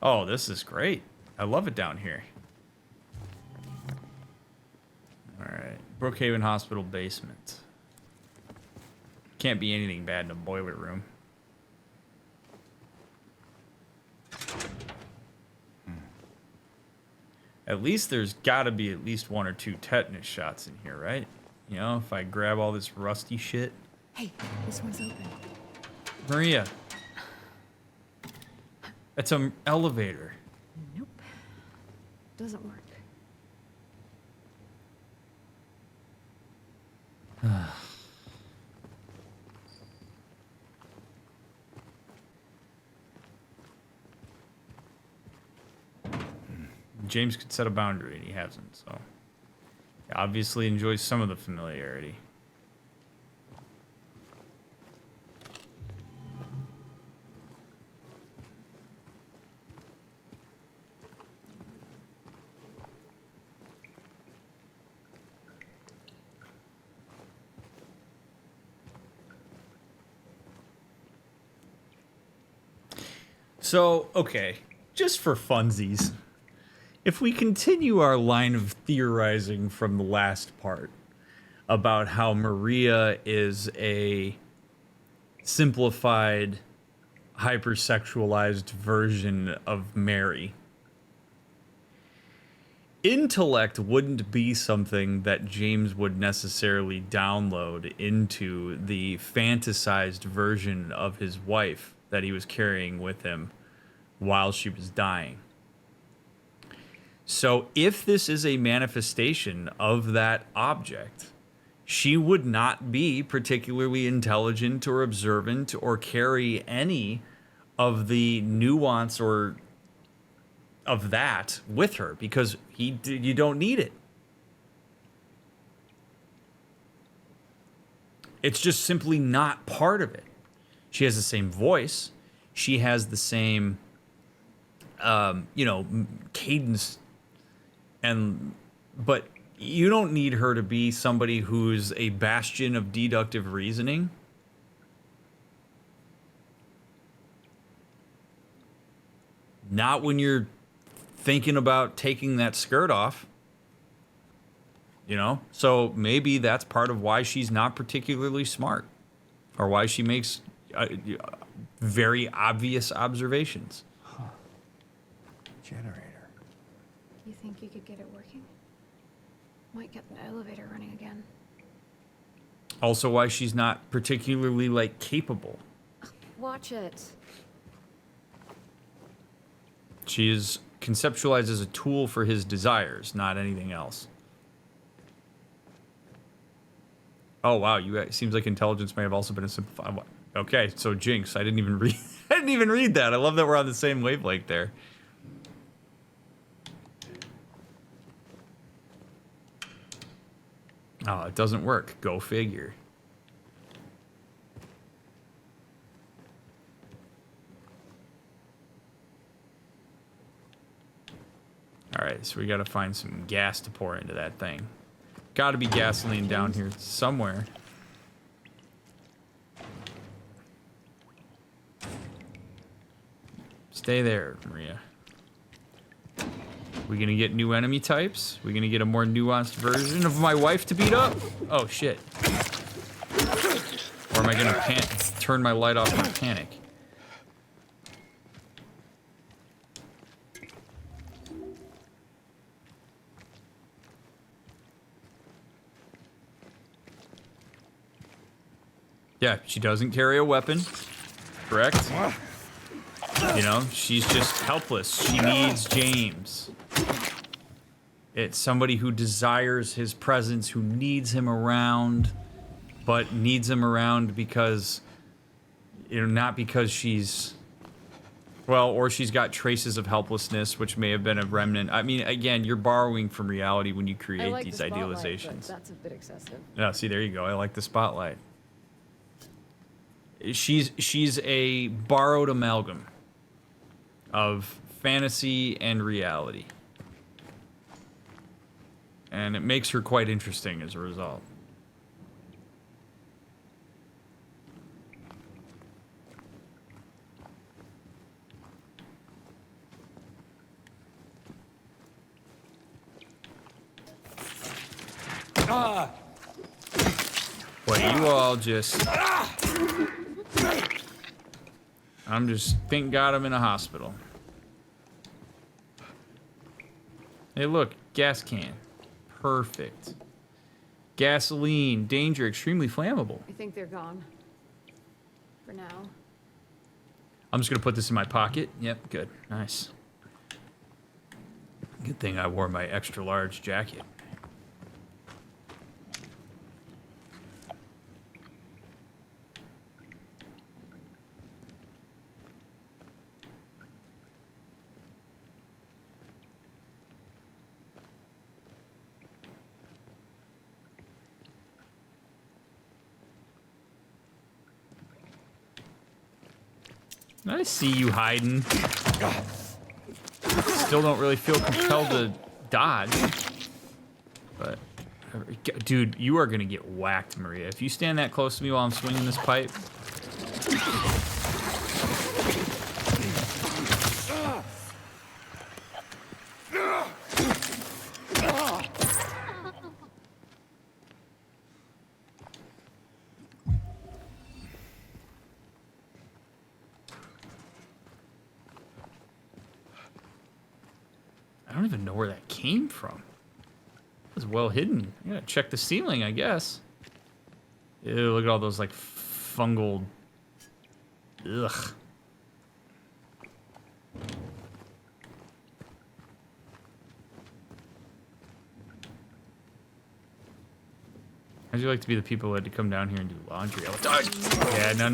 Oh, this is great. I love it down here. Alright. Brookhaven Hospital basement. Can't be anything bad in a boiler room. At least there's gotta be at least 1 or 2 tetanus shots in here, right? You know, if I grab all this rusty shit. Hey, this one's open. Maria. It's an elevator. Nope. Doesn't work. James could set a boundary, and he hasn't, so. He obviously enjoys some of the familiarity. So, okay, just for funsies, if we continue our line of theorizing from the last part about how Maria is a simplified, hypersexualized version of Mary, intellect wouldn't be something that James would necessarily download into the fantasized version of his wife that he was carrying with him while she was dying. So if this is a manifestation of that object, she would not be particularly intelligent or observant or carry any of the nuance or of that with her, because you don't need it. It's just simply not part of it. She has the same voice. She has the same, cadence. But you don't need her to be somebody who's a bastion of deductive reasoning. Not when you're thinking about taking that skirt off. You know? So maybe that's part of why she's not particularly smart. Or why she makes very obvious observations. Generator. You think you could get it working? Might get the elevator running again. Also why she's not particularly, like, capable. Watch it. She is conceptualized as a tool for his desires, not anything else. Oh wow, it seems like intelligence may have also been a simplified. Okay, so Jinx, I didn't even read. I didn't even read that. I love that we're on the same wavelength there. Oh, it doesn't work. Go figure. All right, so we got to find some gas to pour into that thing. Got to be gasoline down here somewhere. Stay there, Maria. We gonna get new enemy types? We gonna get a more nuanced version of my wife to beat up? Oh shit. Or am I gonna turn my light off and panic? Yeah, she doesn't carry a weapon. Correct? You know, she's just helpless. She needs James. It's somebody who desires his presence, who needs him around, but needs him around because, you know, not because she's, well, or she's got traces of helplessness, which may have been a remnant. I mean, again, you're borrowing from reality when you create like these the spotlight, idealizations. but that's a bit excessive. Yeah, see, there you go. I like the spotlight. She's a borrowed amalgam of fantasy and reality. And it makes her quite interesting as a result. Well, you all just... I'm just... Thank God I'm in a hospital. Hey, look. Gas can. Perfect. Gasoline. Danger. Extremely flammable. I think they're gone. For now. I'm just going to put this in my pocket. Yep, good. Nice. Good thing I wore my extra large jacket. I see you hiding. Still don't really feel compelled to dodge. But, dude, you are gonna get whacked, Maria. If you stand that close to me while I'm swinging this pipe. I don't even know where that came from. It was well hidden. I gotta check the ceiling, I guess. Ew, look at all those, like, fungal... Ugh. How'd you like to be the people who had to come down here and do laundry? Yeah, no.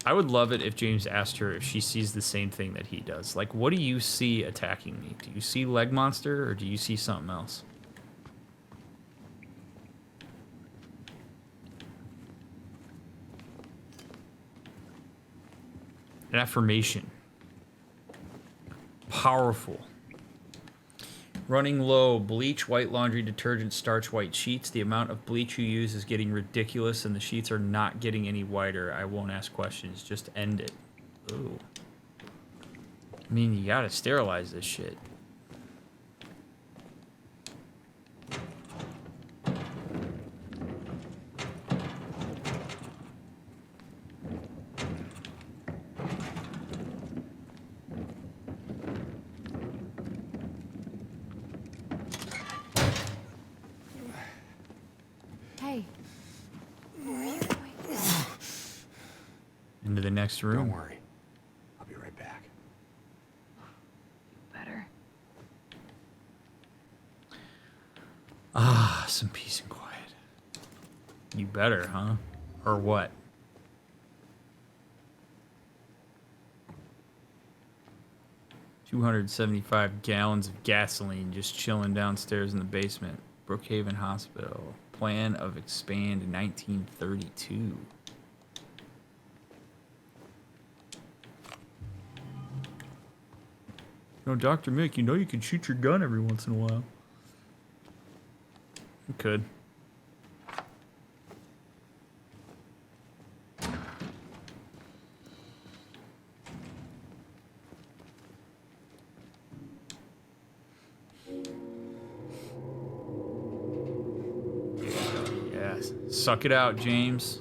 I would love it if James asked her if she sees the same thing that he does. Like, what do you see attacking me? Do you see leg monster or do you see something else? An affirmation. Powerful. Running low. Bleach, white laundry detergent, starch, white sheets. The amount of bleach you use is getting ridiculous and the sheets are not getting any whiter. I won't ask questions. Just end it. Ooh. I mean, you gotta sterilize this shit. Hey. Where are you going? Into the next room. Don't worry. Ah, some peace and quiet. You better, huh? Or what? $275 gallons of gasoline just chilling downstairs in the basement. Brookhaven Hospital. Plan of expand in 1932. No, Dr. Mick, you know you can shoot your gun every once in a while. You could. Yes. Suck it out, James.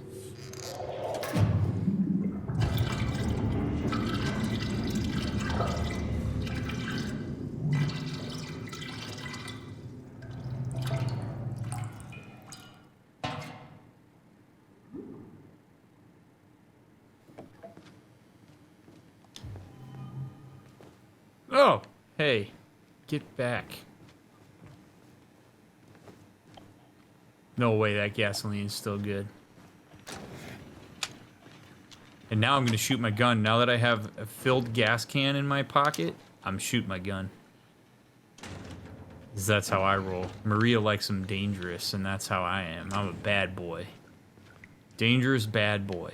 Oh, hey, get back. No way that gasoline is still good. And now I'm going to shoot my gun. Now that I have a filled gas can in my pocket, I'm shooting my gun. 'Cause that's how I roll. Maria likes them dangerous, and that's how I am. I'm a bad boy. Dangerous bad boy.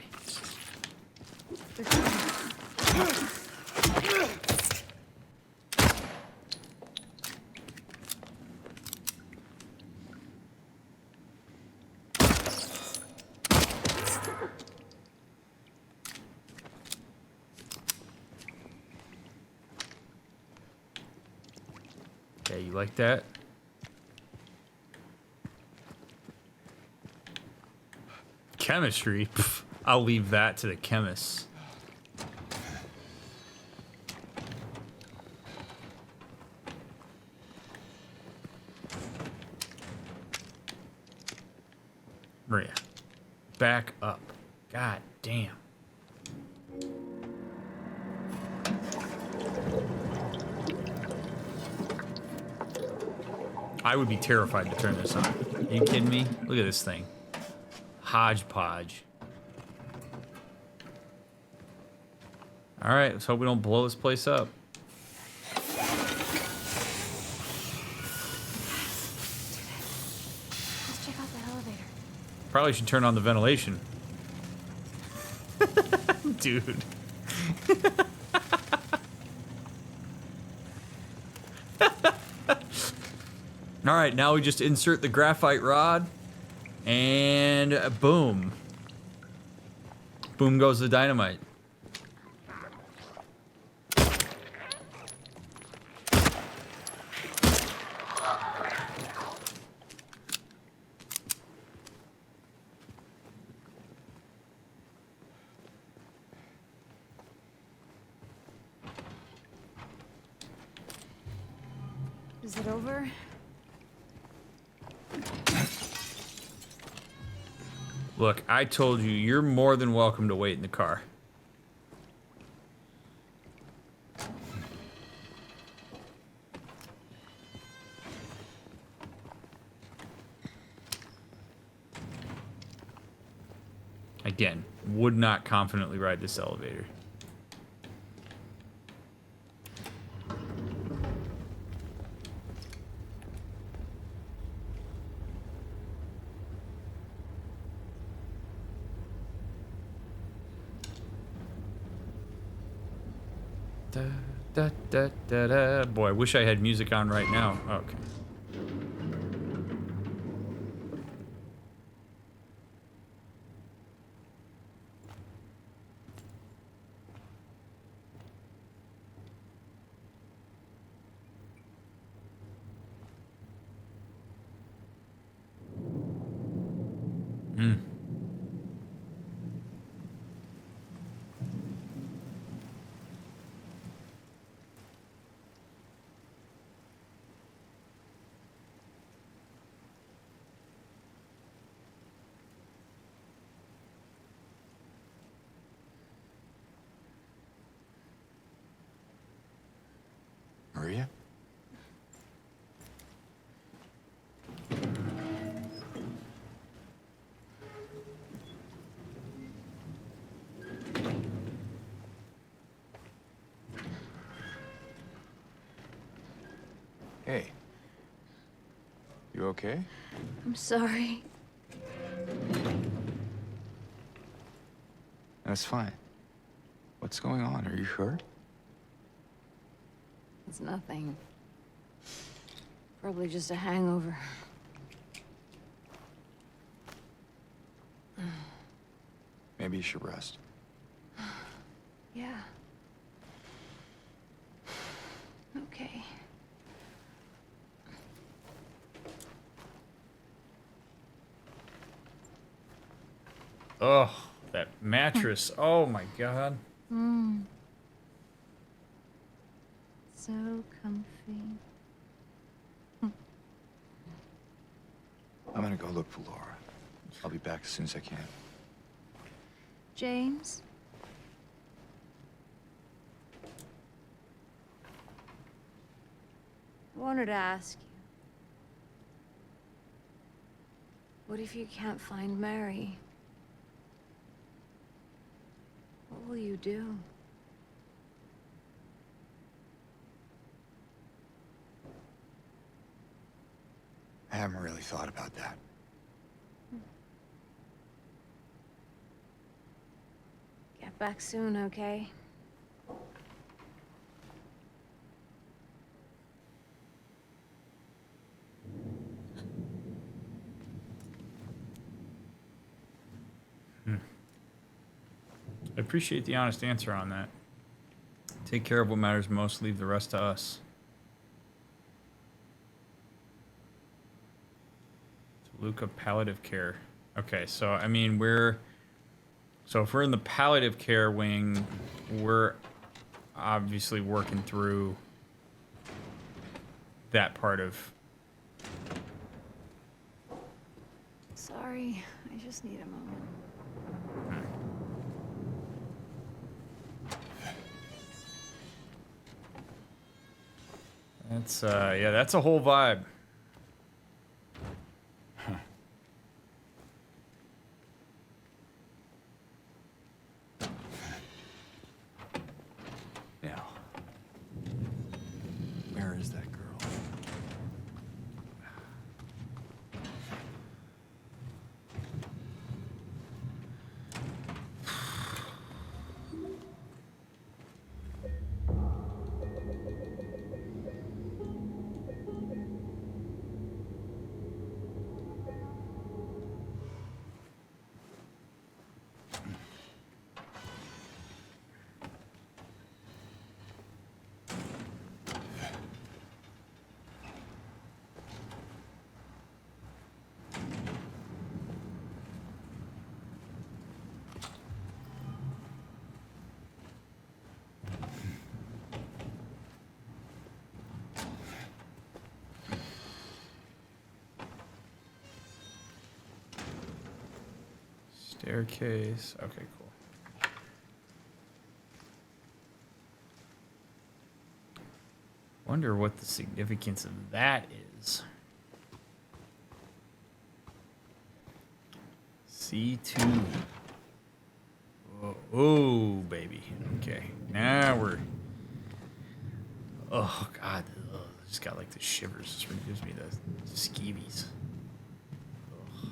Yeah, you like that? Chemistry? Pff, I'll leave that to the chemists. Maria, back up. God damn. I would be terrified to turn this on. Are you kidding me? Look at this thing. Hodgepodge. Alright, let's hope we don't blow this place up. Let's check out the elevator. Probably should turn on the ventilation. Dude. Alright, now we just insert the graphite rod. And boom. Boom goes the dynamite. Is it over? Look, I told you, you're more than welcome to wait in the car. Again, would not confidently ride this elevator. Da, da, da, da, da. Boy, I wish I had music on right now. Okay. Hmm. Maria? You okay? I'm sorry. That's fine. What's going on? Are you hurt? It's nothing. Probably just a hangover. Maybe you should rest. Yeah. Okay. Ugh, that mattress. Oh my god. Hmm. So comfy. I'm gonna go look for Laura. I'll be back as soon as I can. James? I wanted to ask you. What if you can't find Mary? What will you do? I haven't really thought about that. Get back soon, okay? I appreciate the honest answer on that. Take care of what matters most, leave the rest to us. Luca, palliative care. Okay, so I mean so if we're in the palliative care wing, we're obviously working through that part of. Sorry, I just need a moment. That's yeah, that's a whole vibe. Now, where is that girl? Staircase. Okay, cool. Wonder what the significance of that is. C2. Oh, baby. Okay. Now we're... Oh, God. Ugh, I just got like the shivers. This gives me the skeevies. Ugh.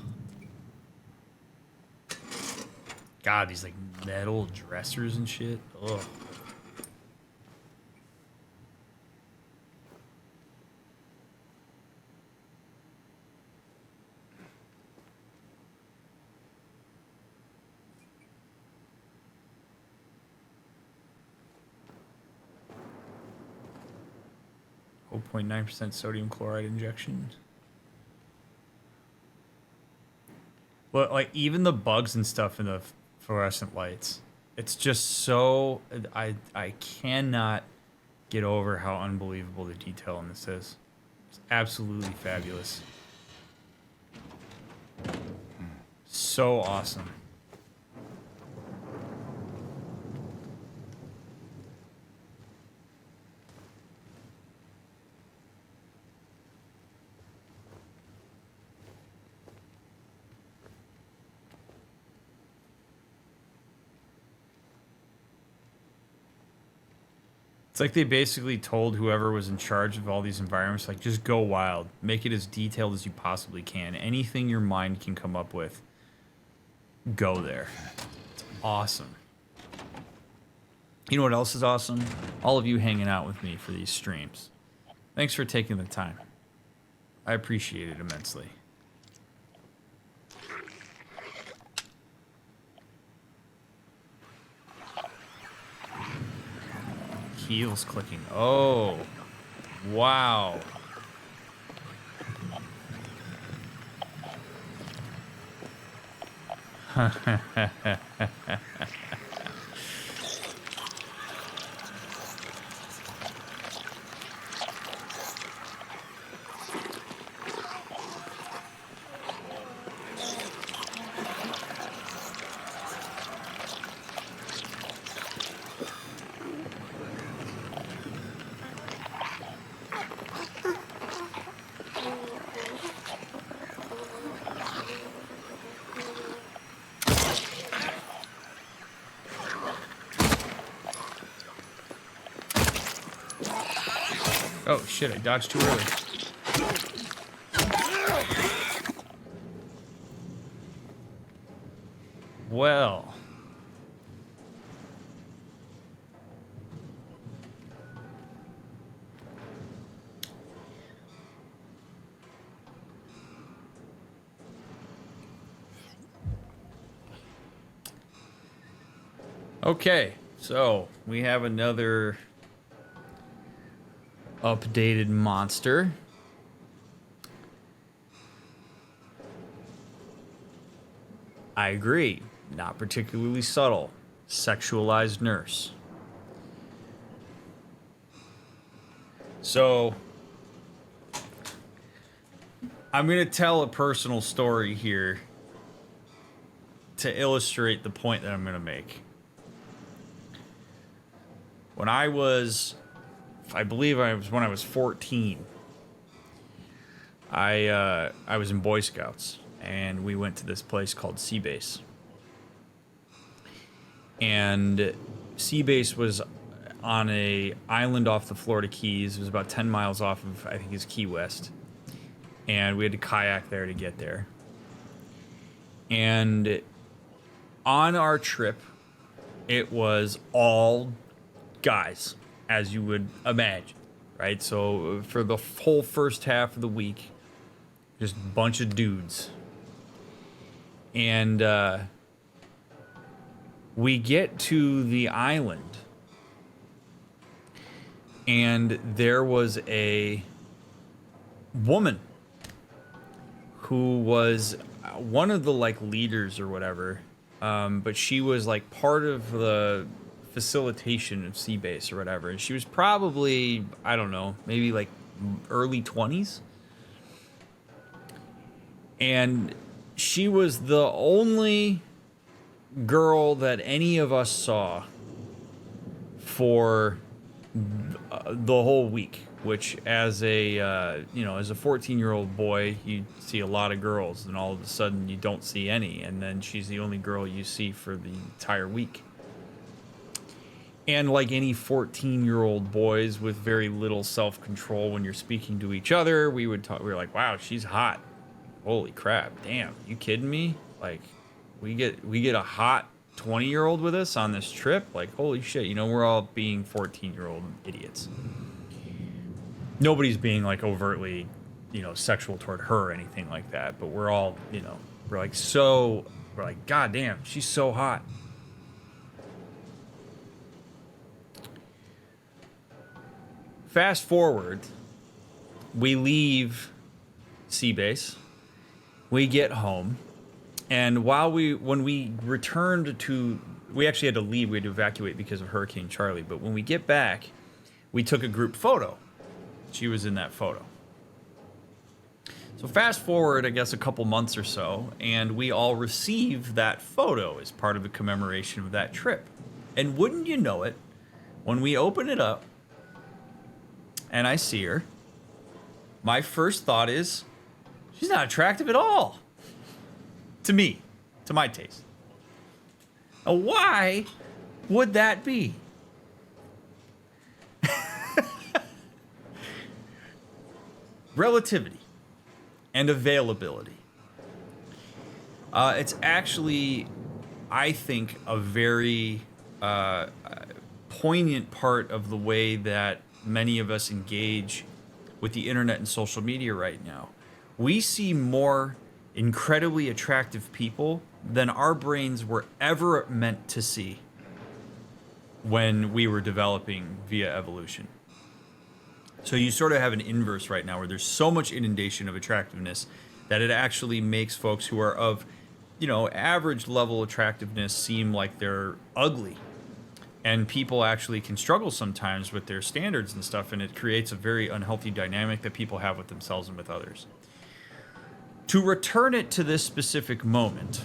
God, these like metal dressers and shit. Ugh. Oh, 0.9% sodium chloride injection. Well, like even the bugs and stuff in the fluorescent lights, it's just so I cannot get over how unbelievable the detail in this is. It's absolutely fabulous. So awesome. It's like they basically told whoever was in charge of all these environments, like, just go wild. Make it as detailed as you possibly can. Anything your mind can come up with, go there. It's awesome. You know what else is awesome? All of you hanging out with me for these streams. Thanks for taking the time. I appreciate it immensely. Heels clicking. Oh, wow. Oh shit, I dodged too early. Well. Okay, so we have another updated monster. I agree. Not particularly subtle. Sexualized nurse. So, I'm going to tell a personal story here to illustrate the point that I'm going to make. When I was, I believe I was when I was 14, I was in Boy Scouts, and we went to this place called Sea Base. And Sea Base was on a island off the Florida Keys. It was about 10 miles off of, I think it's Key West. And we had to kayak there to get there. And on our trip, it was all guys, as you would imagine, right? So for the whole first half of the week, just a bunch of dudes. And we get to the island, and there was a woman who was one of the like leaders or whatever, but she was like part of the facilitation of Sea Base or whatever, and she was probably, I don't know, maybe like early 20s, and she was the only girl that any of us saw for the whole week, which as a as a 14-year-old boy, you see a lot of girls, and all of a sudden you don't see any, and then she's the only girl you see for the entire week. And like any 14-year-old boys with very little self-control when you're speaking to each other, we would talk. We were like, "Wow, she's hot! Holy crap! Damn, you kidding me? Like, we get a hot 20-year-old with us on this trip? Like, holy shit! You know, we're all being 14-year-old idiots. Nobody's being like overtly, sexual toward her or anything like that. But we're all, we're like, God damn, she's so hot." Fast forward, we leave Sea Base, we get home, and when we returned to, we actually had to leave, we had to evacuate because of Hurricane Charlie, but when we get back, we took a group photo. She was in that photo. So fast forward, I guess, a couple months or so, and we all received that photo as part of the commemoration of that trip. And wouldn't you know it, when we open it up, and I see her, my first thought is, she's not attractive at all. To me, to my taste. Now, why would that be? relativity and availability. It's actually, I think, a very poignant part of the way that many of us engage with the internet and social media right now. We see more incredibly attractive people than our brains were ever meant to see when we were developing via evolution. So you sort of have an inverse right now where there's so much inundation of attractiveness that it actually makes folks who are of, average level attractiveness seem like they're ugly. And people actually can struggle sometimes with their standards and stuff, and it creates a very unhealthy dynamic that people have with themselves and with others. To return it to this specific moment,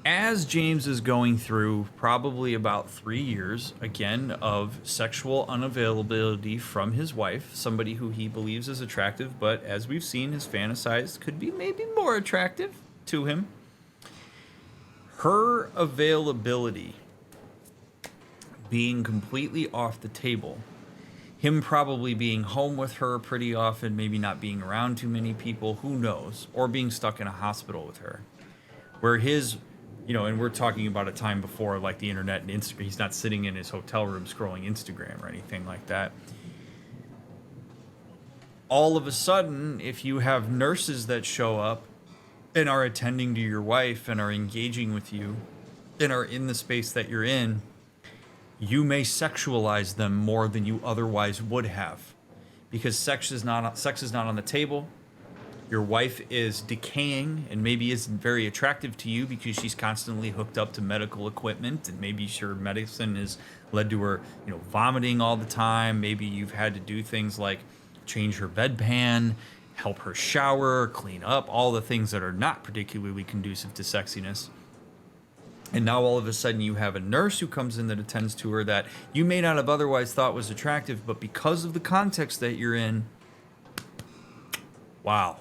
as James is going through probably about 3 years, again, of sexual unavailability from his wife, somebody who he believes is attractive, but as we've seen, his fantasized could be maybe more attractive to him. Her availability being completely off the table, him probably being home with her pretty often, maybe not being around too many people, who knows, or being stuck in a hospital with her, where his, and we're talking about a time before like the internet and Instagram, he's not sitting in his hotel room scrolling Instagram or anything like that. All of a sudden, if you have nurses that show up and are attending to your wife and are engaging with you and are in the space that you're in, you may sexualize them more than you otherwise would have, because sex is not on the table. Your wife is decaying and maybe isn't very attractive to you because she's constantly hooked up to medical equipment, and maybe her medicine has led to her, vomiting all the time. Maybe you've had to do things like change her bedpan, help her shower, clean up, all the things that are not particularly conducive to sexiness. And now all of a sudden you have a nurse who comes in that attends to her that you may not have otherwise thought was attractive, but because of the context that you're in, wow.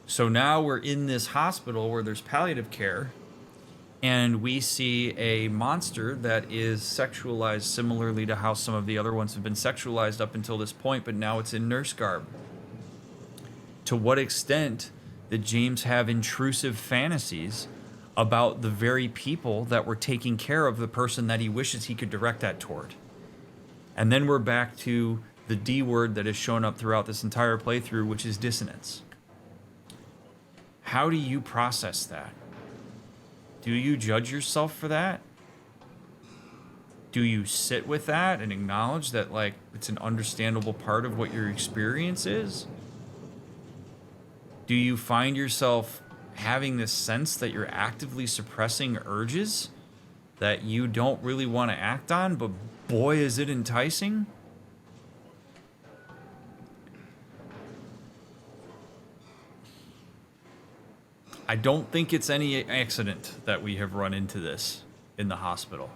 So now we're in this hospital where there's palliative care, and we see a monster that is sexualized similarly to how some of the other ones have been sexualized up until this point, but now it's in nurse garb. To what extent did James have intrusive fantasies about the very people that were taking care of the person that he wishes he could direct that toward? And then we're back to the D word that has shown up throughout this entire playthrough, which is dissonance. How do you process that? Do you judge yourself for that? Do you sit with that and acknowledge that, like, it's an understandable part of what your experience is? Do you find yourself having this sense that you're actively suppressing urges that you don't really want to act on, but boy, is it enticing? I don't think it's any accident that we have run into this in the hospital.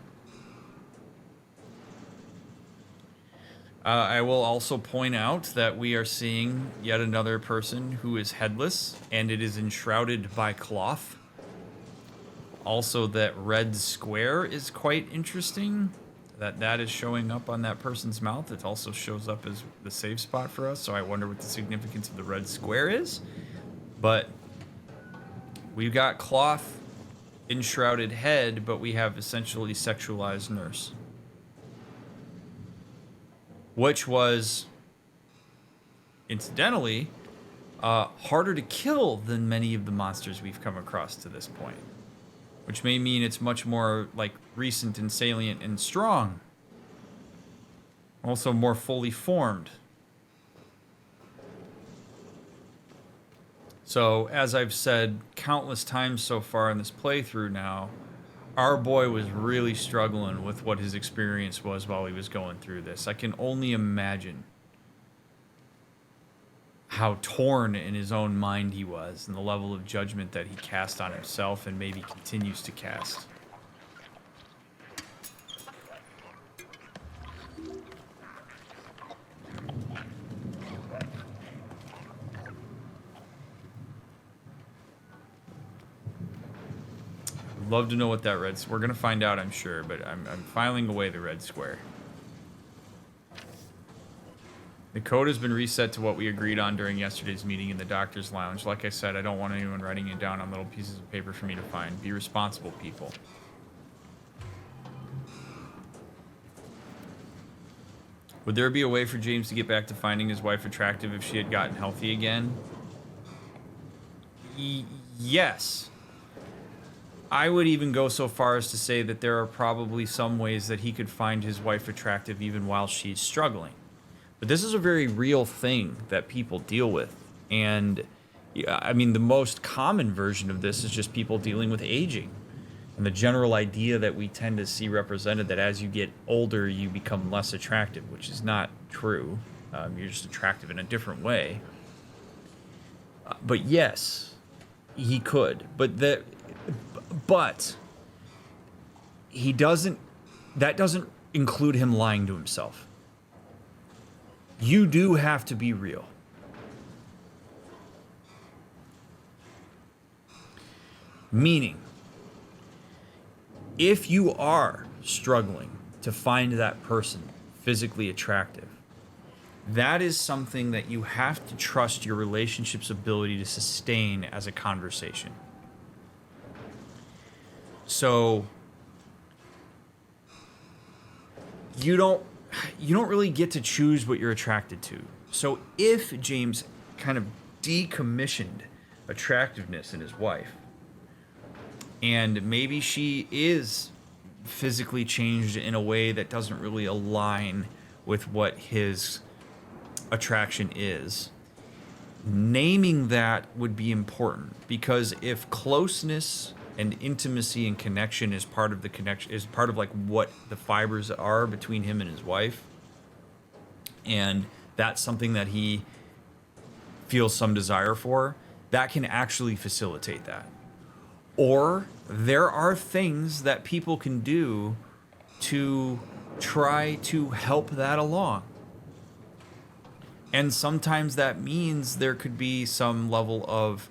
I will also point out that we are seeing yet another person who is headless, and it is enshrouded by cloth. Also, that red square is quite interesting. That is showing up on that person's mouth. It also shows up as the save spot for us, so I wonder what the significance of the red square is. But we've got cloth, enshrouded head, but we have essentially sexualized nurse. Which was, incidentally, harder to kill than many of the monsters we've come across to this point. Which may mean it's much more, like, recent and salient and strong. Also more fully formed. So, as I've said countless times so far in this playthrough now, our boy was really struggling with what his experience was while he was going through this. I can only imagine how torn in his own mind he was and the level of judgment that he cast on himself and maybe continues to cast. Love to know what that we're gonna find out, I'm sure, but I'm filing away the red square. The code has been reset to what we agreed on during yesterday's meeting in the doctor's lounge. Like I said, I don't want anyone writing it down on little pieces of paper for me to find. Be responsible, people. Would there be a way for James to get back to finding his wife attractive if she had gotten healthy again? Yes. I would even go so far as to say that there are probably some ways that he could find his wife attractive even while she's struggling. But this is a very real thing that people deal with. And, I mean, the most common version of this is just people dealing with aging. And the general idea that we tend to see represented that as you get older, you become less attractive, which is not true. You're just attractive in a different way. But yes, he could. But he doesn't. That doesn't include him lying to himself. You do have to be real. Meaning, if you are struggling to find that person physically attractive, that is something that you have to trust your relationship's ability to sustain as a conversation. So you don't really get to choose what you're attracted to. So if James kind of decommissioned attractiveness in his wife, and maybe she is physically changed in a way that doesn't really align with what his attraction is, naming that would be important, because if closeness and intimacy and connection is part of the connection, is part of like what the fibers are between him and his wife, and that's something that he feels some desire for, that can actually facilitate that. Or there are things that people can do to try to help that along. And sometimes that means there could be some level of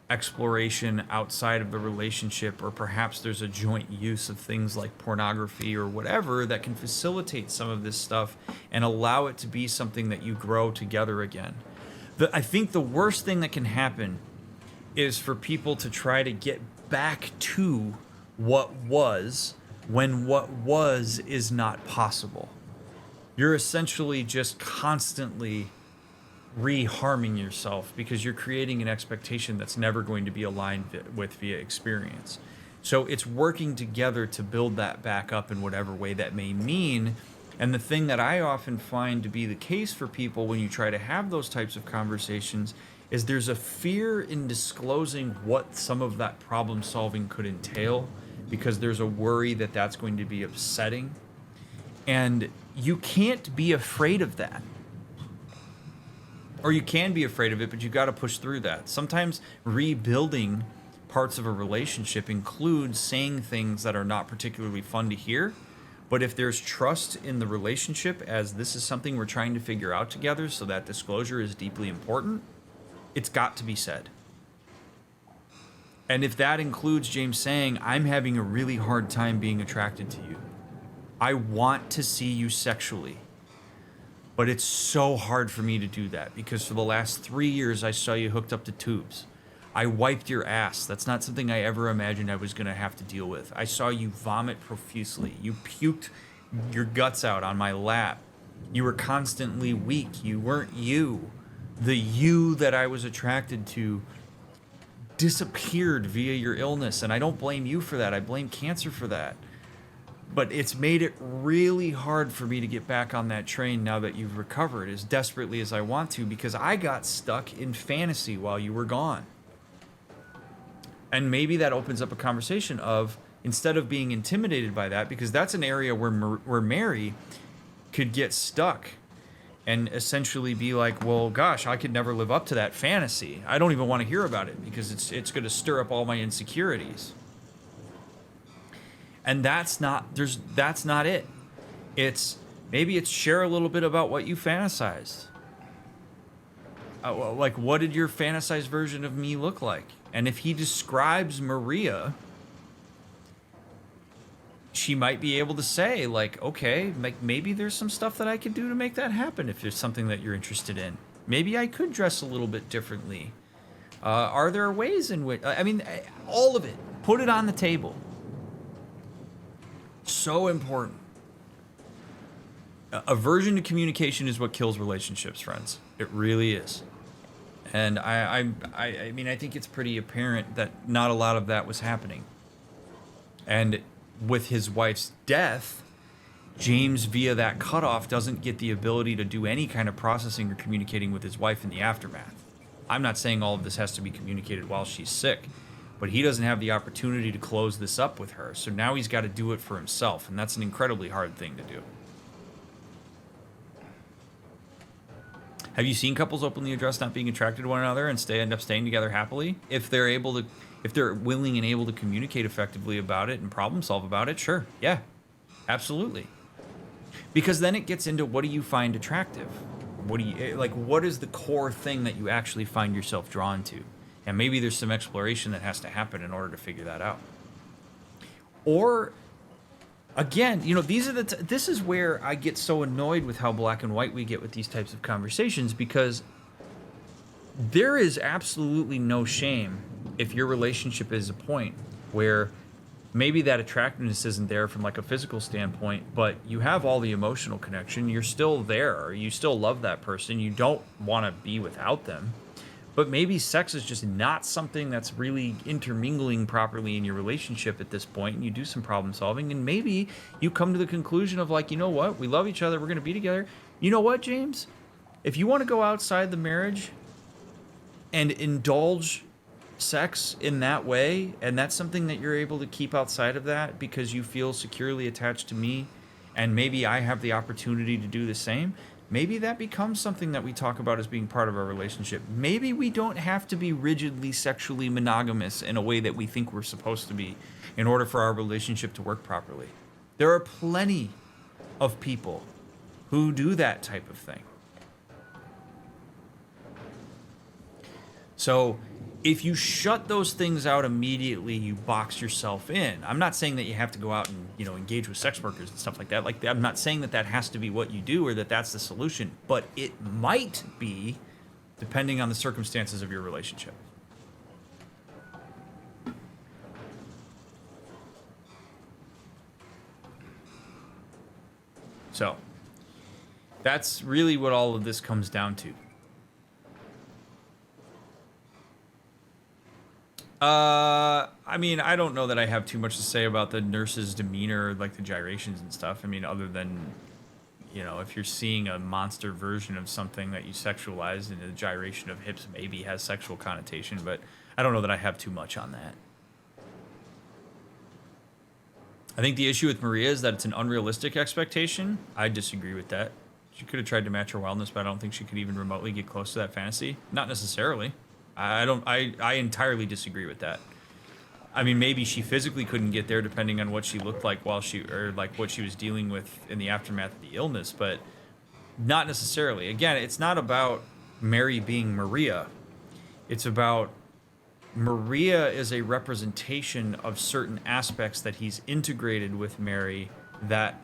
exploration outside of the relationship, or perhaps there's a joint use of things like pornography or whatever that can facilitate some of this stuff and allow it to be something that you grow together again. I think the worst thing that can happen is for people to try to get back to what was when what was is not possible. You're essentially just constantly reharming yourself because you're creating an expectation that's never going to be aligned with via experience. So it's working together to build that back up in whatever way that may mean. And the thing that I often find to be the case for people when you try to have those types of conversations is there's a fear in disclosing what some of that problem solving could entail, because there's a worry that that's going to be upsetting. And you can't be afraid of that. Or you can be afraid of it, but you got to push through that. Sometimes rebuilding parts of a relationship includes saying things that are not particularly fun to hear. But if there's trust in the relationship, as this is something we're trying to figure out together, so that disclosure is deeply important, it's got to be said. And if that includes James saying, I'm having a really hard time being attracted to you. I want to see you sexually. But it's so hard for me to do that because for the last 3 years, I saw you hooked up to tubes. I wiped your ass. That's not something I ever imagined I was going to have to deal with. I saw you vomit profusely. You puked your guts out on my lap. You were constantly weak. You weren't you. The you that I was attracted to disappeared via your illness. And I don't blame you for that. I blame cancer for that. But it's made it really hard for me to get back on that train now that you've recovered as desperately as I want to, because I got stuck in fantasy while you were gone. And maybe that opens up a conversation of, instead of being intimidated by that, because that's an area where Mary could get stuck and essentially be like, well, gosh, I could never live up to that fantasy. I don't even want to hear about it because it's going to stir up all my insecurities. And that's not it. Maybe it's share a little bit about what you fantasized. Like, what did your fantasized version of me look like? And if he describes Maria, she might be able to say, like, okay, like maybe there's some stuff that I could do to make that happen if there's something that you're interested in. Maybe I could dress a little bit differently. Are there ways in which, I mean, all of it, put it on the table. So important. Aversion to communication is what kills relationships, friends. It really is. And I mean, I think it's pretty apparent that not a lot of that was happening. And with his wife's death, James, via that cutoff, doesn't get the ability to do any kind of processing or communicating with his wife in the aftermath. I'm not saying all of this has to be communicated while she's sick, but he doesn't have the opportunity to close this up with her. So now he's got to do it for himself, and that's an incredibly hard thing to do. Have you seen couples openly address not being attracted to one another and end up staying together happily? If they're able to, if they're willing and able to communicate effectively about it and problem solve about it, sure, yeah, absolutely. Because then it gets into, what do you find attractive? What do you, like, what is the core thing that you actually find yourself drawn to? And maybe there's some exploration that has to happen in order to figure that out. Or, again, you know, these are this is where I get so annoyed with how black and white we get with these types of conversations, because there is absolutely no shame if your relationship is a point where maybe that attractiveness isn't there from like a physical standpoint, but you have all the emotional connection, you're still there, you still love that person, you don't want to be without them. But maybe sex is just not something that's really intermingling properly in your relationship at this point, and you do some problem solving, and maybe you come to the conclusion of like, you know what, we love each other, we're going to be together. You know what, James? If you want to go outside the marriage and indulge sex in that way, and that's something that you're able to keep outside of that because you feel securely attached to me, and maybe I have the opportunity to do the same, maybe that becomes something that we talk about as being part of our relationship. Maybe we don't have to be rigidly sexually monogamous in a way that we think we're supposed to be in order for our relationship to work properly. There are plenty of people who do that type of thing. So if you shut those things out immediately, you box yourself in. I'm not saying that you have to go out and, you know, engage with sex workers and stuff like that. Like, I'm not saying that that has to be what you do or that that's the solution, but it might be, depending on the circumstances of your relationship. So that's really what all of this comes down to. I mean, I don't know that I have too much to say about the nurse's demeanor, like the gyrations and stuff. I mean, other than, you know, if you're seeing a monster version of something that you sexualize, and the gyration of hips maybe has sexual connotation, but I don't know that I have too much on that. I think the issue with Maria is that it's an unrealistic expectation. I disagree with that. She could have tried to match her wellness, but I don't think she could even remotely get close to that fantasy. Not necessarily. I entirely disagree with that. I mean, maybe she physically couldn't get there depending on what she looked like while she, or like what she was dealing with in the aftermath of the illness, but not necessarily. Again, it's not about Mary being Maria. It's about Maria is a representation of certain aspects that he's integrated with Mary that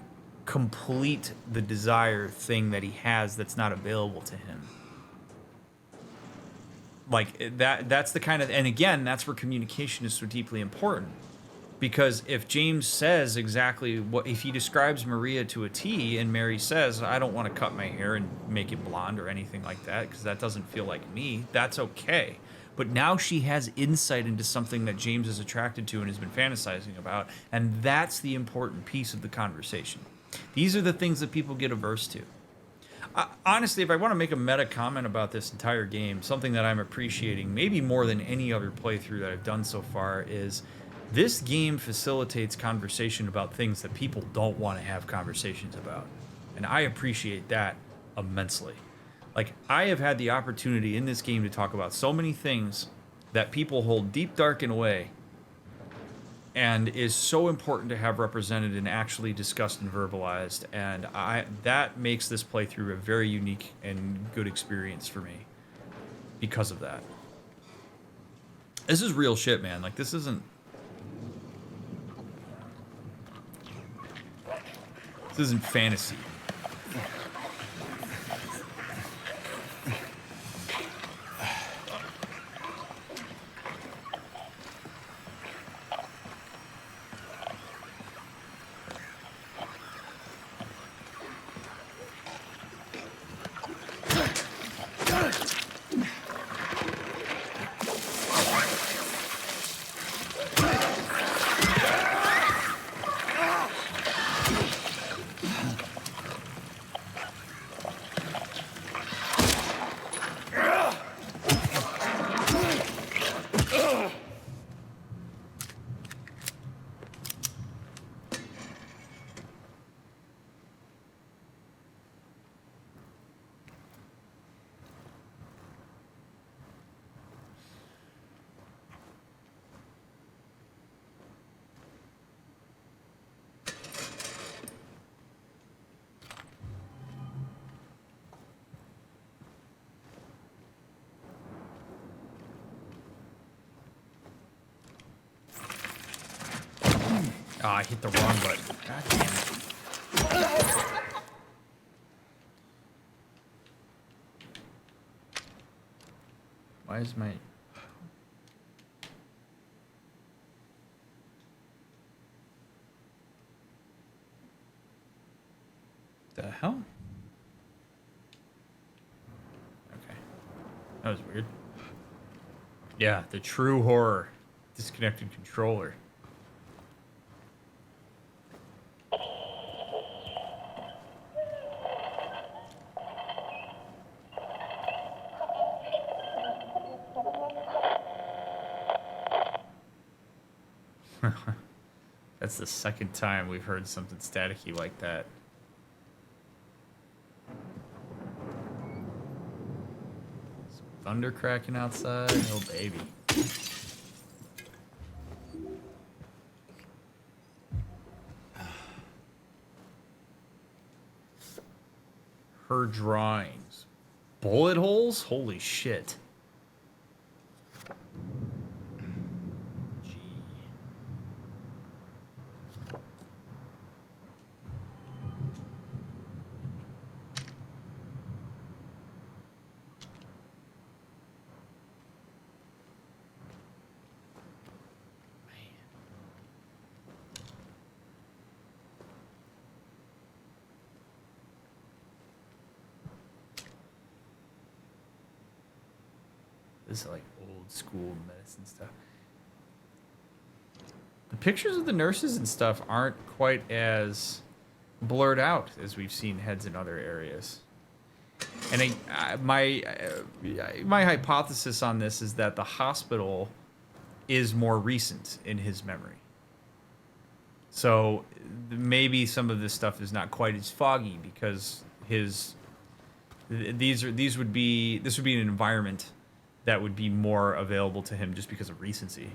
complete the desire thing that he has that's not available to him. Like that's the kind of, and again, that's where communication is so deeply important, because if James says exactly what, if he describes Maria to a T and Mary says, I don't want to cut my hair and make it blonde or anything like that because that doesn't feel like me, that's okay. But now she has insight into something that James is attracted to and has been fantasizing about, and that's the important piece of the conversation. These are the things that people get averse to. Honestly, if I want to make a meta comment about this entire game, something that I'm appreciating maybe more than any other playthrough that I've done so far is this game facilitates conversation about things that people don't want to have conversations about. And I appreciate that immensely. Like, I have had the opportunity in this game to talk about so many things that people hold deep, dark, and away, and is so important to have represented and actually discussed and verbalized. And that makes this playthrough a very unique and good experience for me because of that. This is real shit, man. Like, this isn't... This isn't fantasy. Oh, I hit the wrong button. God damn it. Why is my... The hell? Okay. That was weird. Yeah, the true horror. Disconnected controller. That's the second time we've heard something staticky like that. Some thunder cracking outside. Oh, baby. Her drawings. Bullet holes? Holy shit. This is like old school medicine stuff. The pictures of the nurses and stuff aren't quite as blurred out as we've seen heads in other areas. And my hypothesis on this is that the hospital is more recent in his memory. So maybe some of this stuff is not quite as foggy because this would be an environment that would be more available to him just because of recency.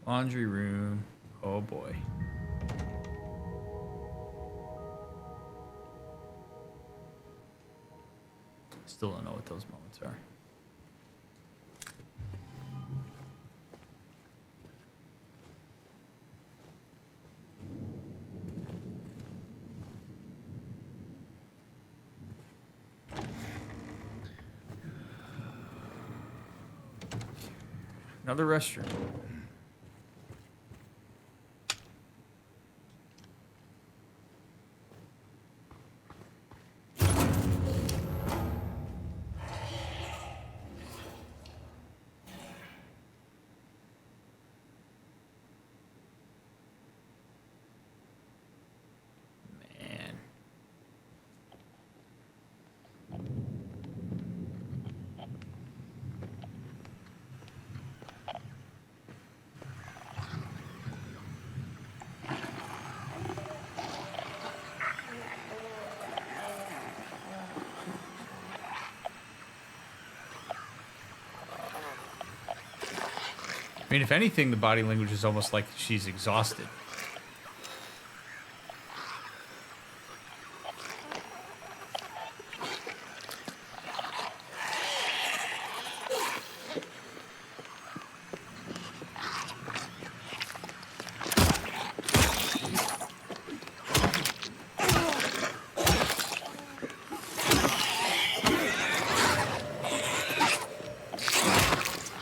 Laundry room. Oh boy. Still don't know what those moments are. Another restroom. Man. I mean, if anything, the body language is almost like she's exhausted.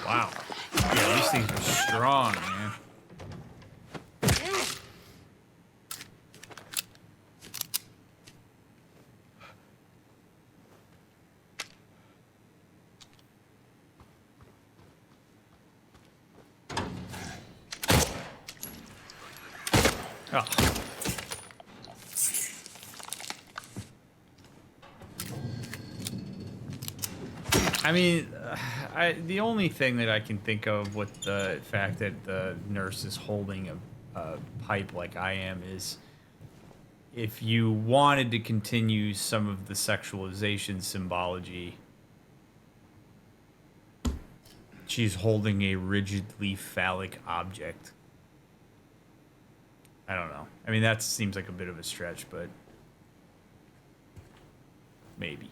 Wow. Yeah, these things are strong, man. Oh. I mean, the only thing that I can think of with the fact that the nurse is holding a pipe like I am is if you wanted to continue some of the sexualization symbology, she's holding a rigidly phallic object. I don't know. I mean, that seems like a bit of a stretch, but maybe.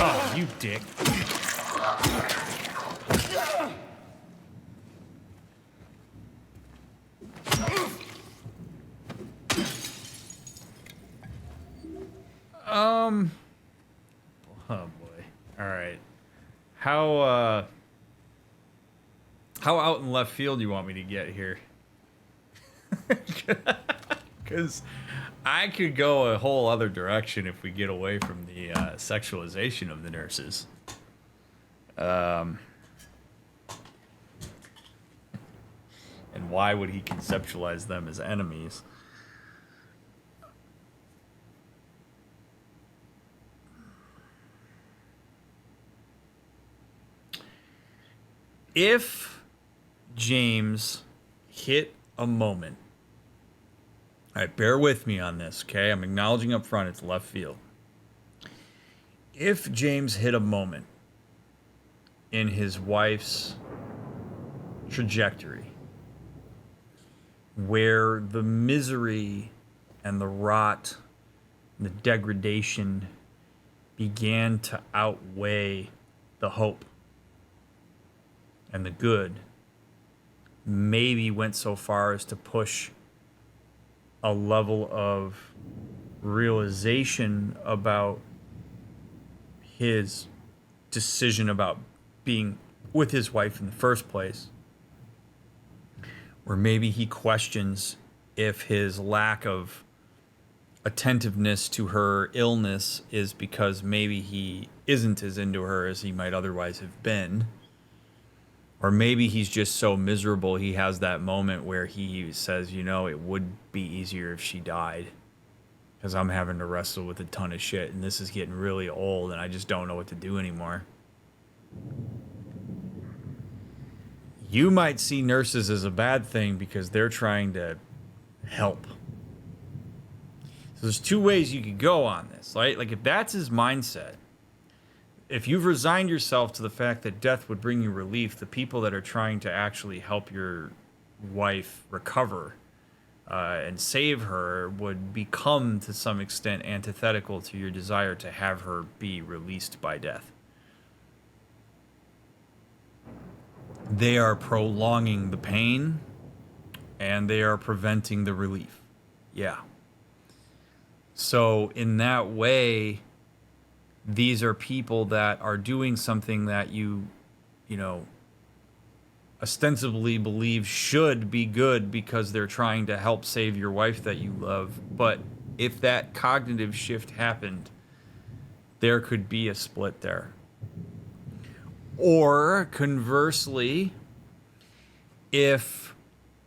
Oh, you dick. Oh boy. All right. How out in left field do you want me to get here? Because I could go a whole other direction if we get away from the sexualization of the nurses. And why would he conceptualize them as enemies? If James hit a moment, all right, bear with me on this, okay? I'm acknowledging up front it's left field. If James hit a moment in his wife's trajectory where the misery and the rot and the degradation began to outweigh the hope and the good, maybe went so far as to push a level of realization about his decision about being with his wife in the first place, or maybe he questions if his lack of attentiveness to her illness is because maybe he isn't as into her as he might otherwise have been. Or maybe he's just so miserable he has that moment where he says, you know, it would be easier if she died because I'm having to wrestle with a ton of shit and this is getting really old and I just don't know what to do anymore. You might see nurses as a bad thing because they're trying to help. So there's two ways you could go on this, right? Like if that's his mindset, if you've resigned yourself to the fact that death would bring you relief, the people that are trying to actually help your wife recover and save her would become, to some extent, antithetical to your desire to have her be released by death. They are prolonging the pain, and they are preventing the relief. Yeah. So in that way, these are people that are doing something that you know, ostensibly believe should be good because they're trying to help save your wife that you love. But if that cognitive shift happened, there could be a split there. Or conversely, if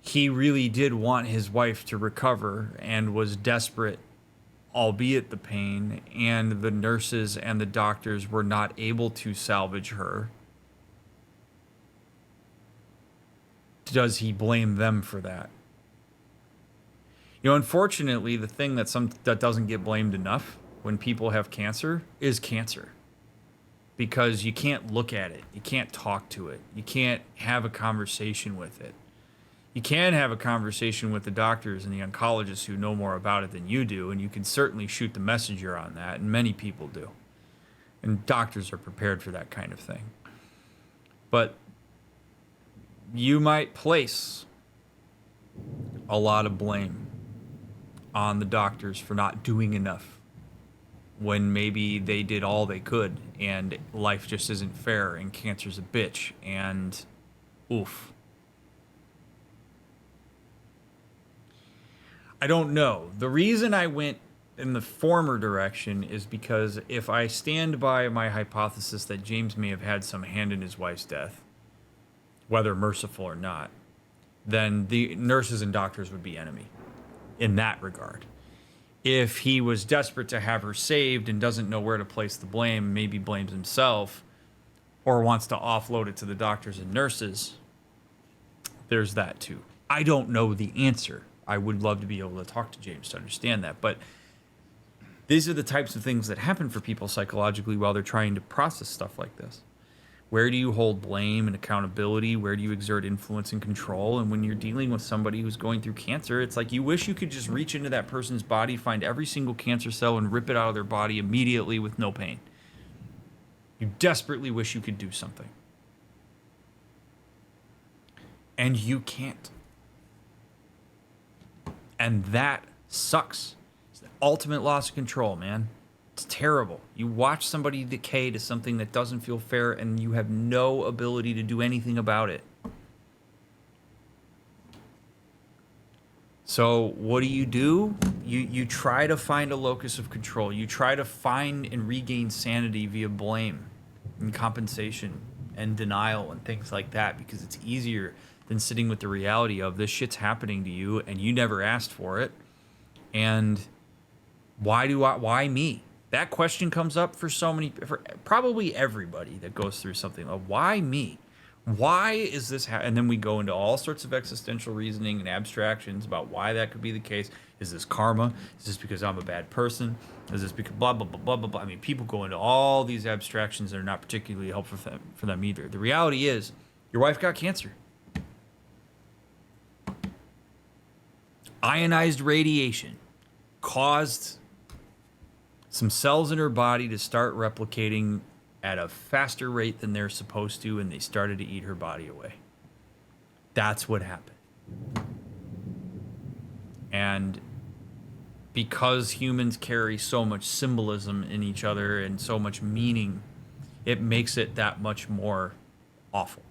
he really did want his wife to recover and was desperate, albeit the pain, and the nurses and the doctors were not able to salvage her. Does he blame them for that? You know, unfortunately, the thing that doesn't get blamed enough when people have cancer is cancer. Because you can't look at it. You can't talk to it. You can't have a conversation with it. You can have a conversation with the doctors and the oncologists who know more about it than you do, and you can certainly shoot the messenger on that, and many people do. And doctors are prepared for that kind of thing. But you might place a lot of blame on the doctors for not doing enough when maybe they did all they could and life just isn't fair and cancer's a bitch and oof. I don't know. The reason I went in the former direction is because if I stand by my hypothesis that James may have had some hand in his wife's death, whether merciful or not, then the nurses and doctors would be enemy in that regard. If he was desperate to have her saved and doesn't know where to place the blame, maybe blames himself or wants to offload it to the doctors and nurses, there's that too. I don't know the answer. I would love to be able to talk to James to understand that, but these are the types of things that happen for people psychologically while they're trying to process stuff like this. Where do you hold blame and accountability? Where do you exert influence and control? And when you're dealing with somebody who's going through cancer, it's like you wish you could just reach into that person's body, find every single cancer cell, and rip it out of their body immediately with no pain. You desperately wish you could do something. And you can't. And that sucks. It's the ultimate loss of control, man. It's terrible. You watch somebody decay to something that doesn't feel fair and you have no ability to do anything about it. So what do? You try to find a locus of control. You try to find and regain sanity via blame and compensation and denial and things like that, because it's easier than sitting with the reality of this shit's happening to you and you never asked for it. And why me? That question comes up for probably everybody that goes through something. Why me? Why is this and then we go into all sorts of existential reasoning and abstractions about why that could be the case. Is this karma? Is this because I'm a bad person? Is this because blah, blah, blah, blah, blah, blah. I mean, people go into all these abstractions that are not particularly helpful for them either. The reality is, your wife got cancer. Ionized radiation caused some cells in her body to start replicating at a faster rate than they're supposed to, and they started to eat her body away. That's what happened. And because humans carry so much symbolism in each other and so much meaning, it makes it that much more awful.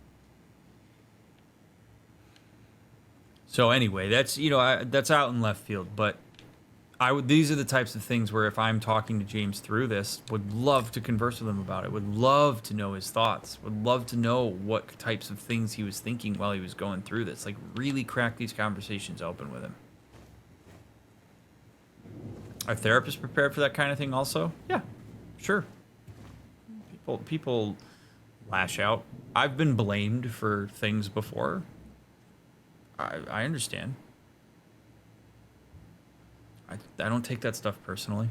So anyway, that's that's out in left field, but these are the types of things where if I'm talking to James through this, would love to converse with him about it, would love to know his thoughts, would love to know what types of things he was thinking while he was going through this. Like, really crack these conversations open with him. Are therapists prepared for that kind of thing also? Yeah, sure. People lash out. I've been blamed for things before. I understand. I don't take that stuff personally.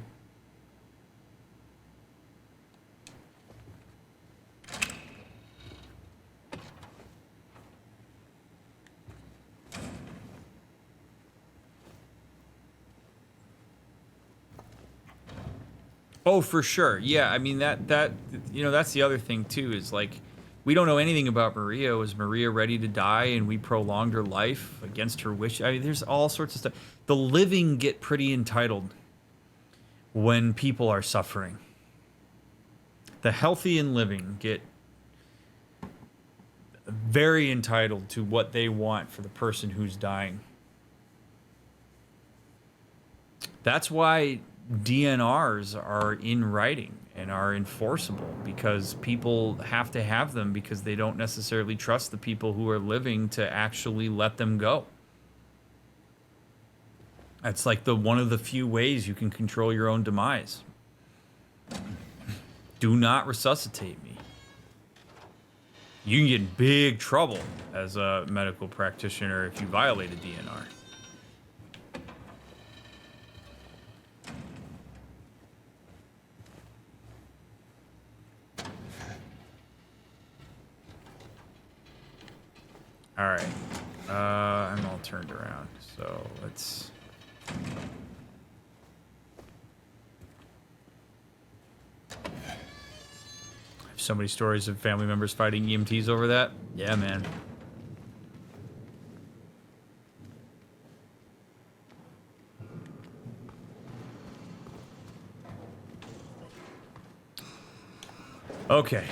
Oh, for sure. Yeah, I mean that that's the other thing too, is like, we don't know anything about Maria. Was Maria ready to die and we prolonged her life against her wish? I mean, there's all sorts of stuff. The living get pretty entitled when people are suffering. The healthy and living get very entitled to what they want for the person who's dying. That's why DNRs are in writing and are enforceable, because people have to have them because they don't necessarily trust the people who are living to actually let them go. That's like the one of the few ways you can control your own demise. Do not resuscitate me. You can get in big trouble as a medical practitioner if you violate a DNR. All right. I'm all turned around, so let's... So many stories of family members fighting EMTs over that. Yeah, man. Okay.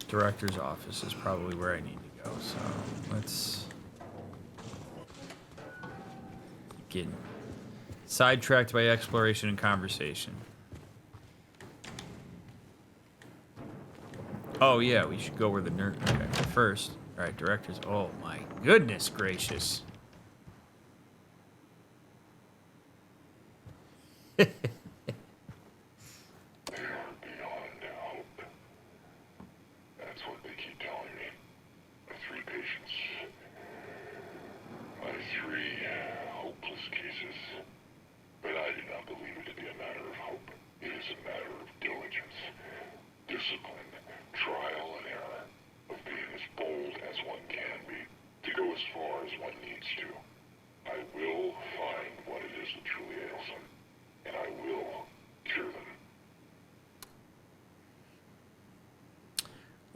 Director's office is probably where I need to go, so let's get sidetracked by exploration and conversation. Oh yeah, we should go where the nerd. Okay, first, all right, directors. Oh my goodness gracious!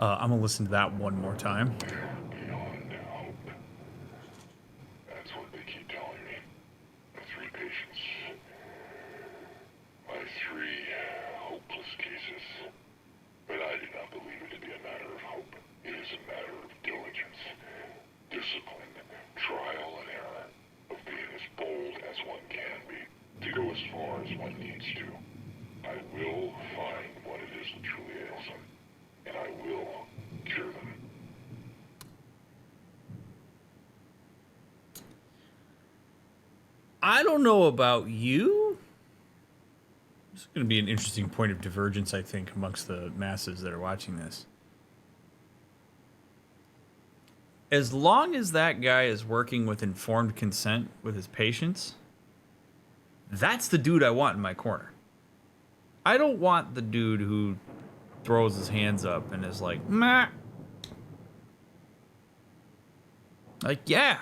I'm gonna listen to that one more time. That's what they keep telling me. My 3 patients. My 3 hopeless cases. But I do not believe it to be a matter of hope. It is a matter of diligence, discipline, trial and error, of being as bold as one can be, to go as far as one needs to. I will find what it is that truly ails them, and I will cure them. I don't know about you. This is going to be an interesting point of divergence, I think, amongst the masses that are watching this. As long as that guy is working with informed consent with his patients, that's the dude I want in my corner. I don't want the dude who throws his hands up and is like, meh. Like, yeah,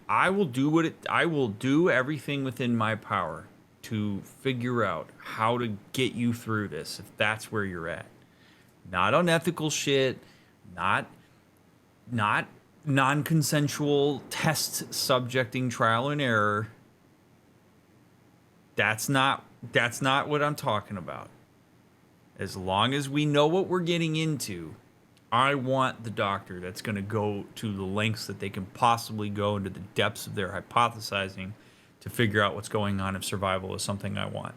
I will do everything within my power to figure out how to get you through this if that's where you're at. Not unethical shit, not non-consensual test subjecting trial and error. That's not what I'm talking about. As long as we know what we're getting into, I want the doctor that's going to go to the lengths that they can possibly go into the depths of their hypothesizing to figure out what's going on if survival is something I want.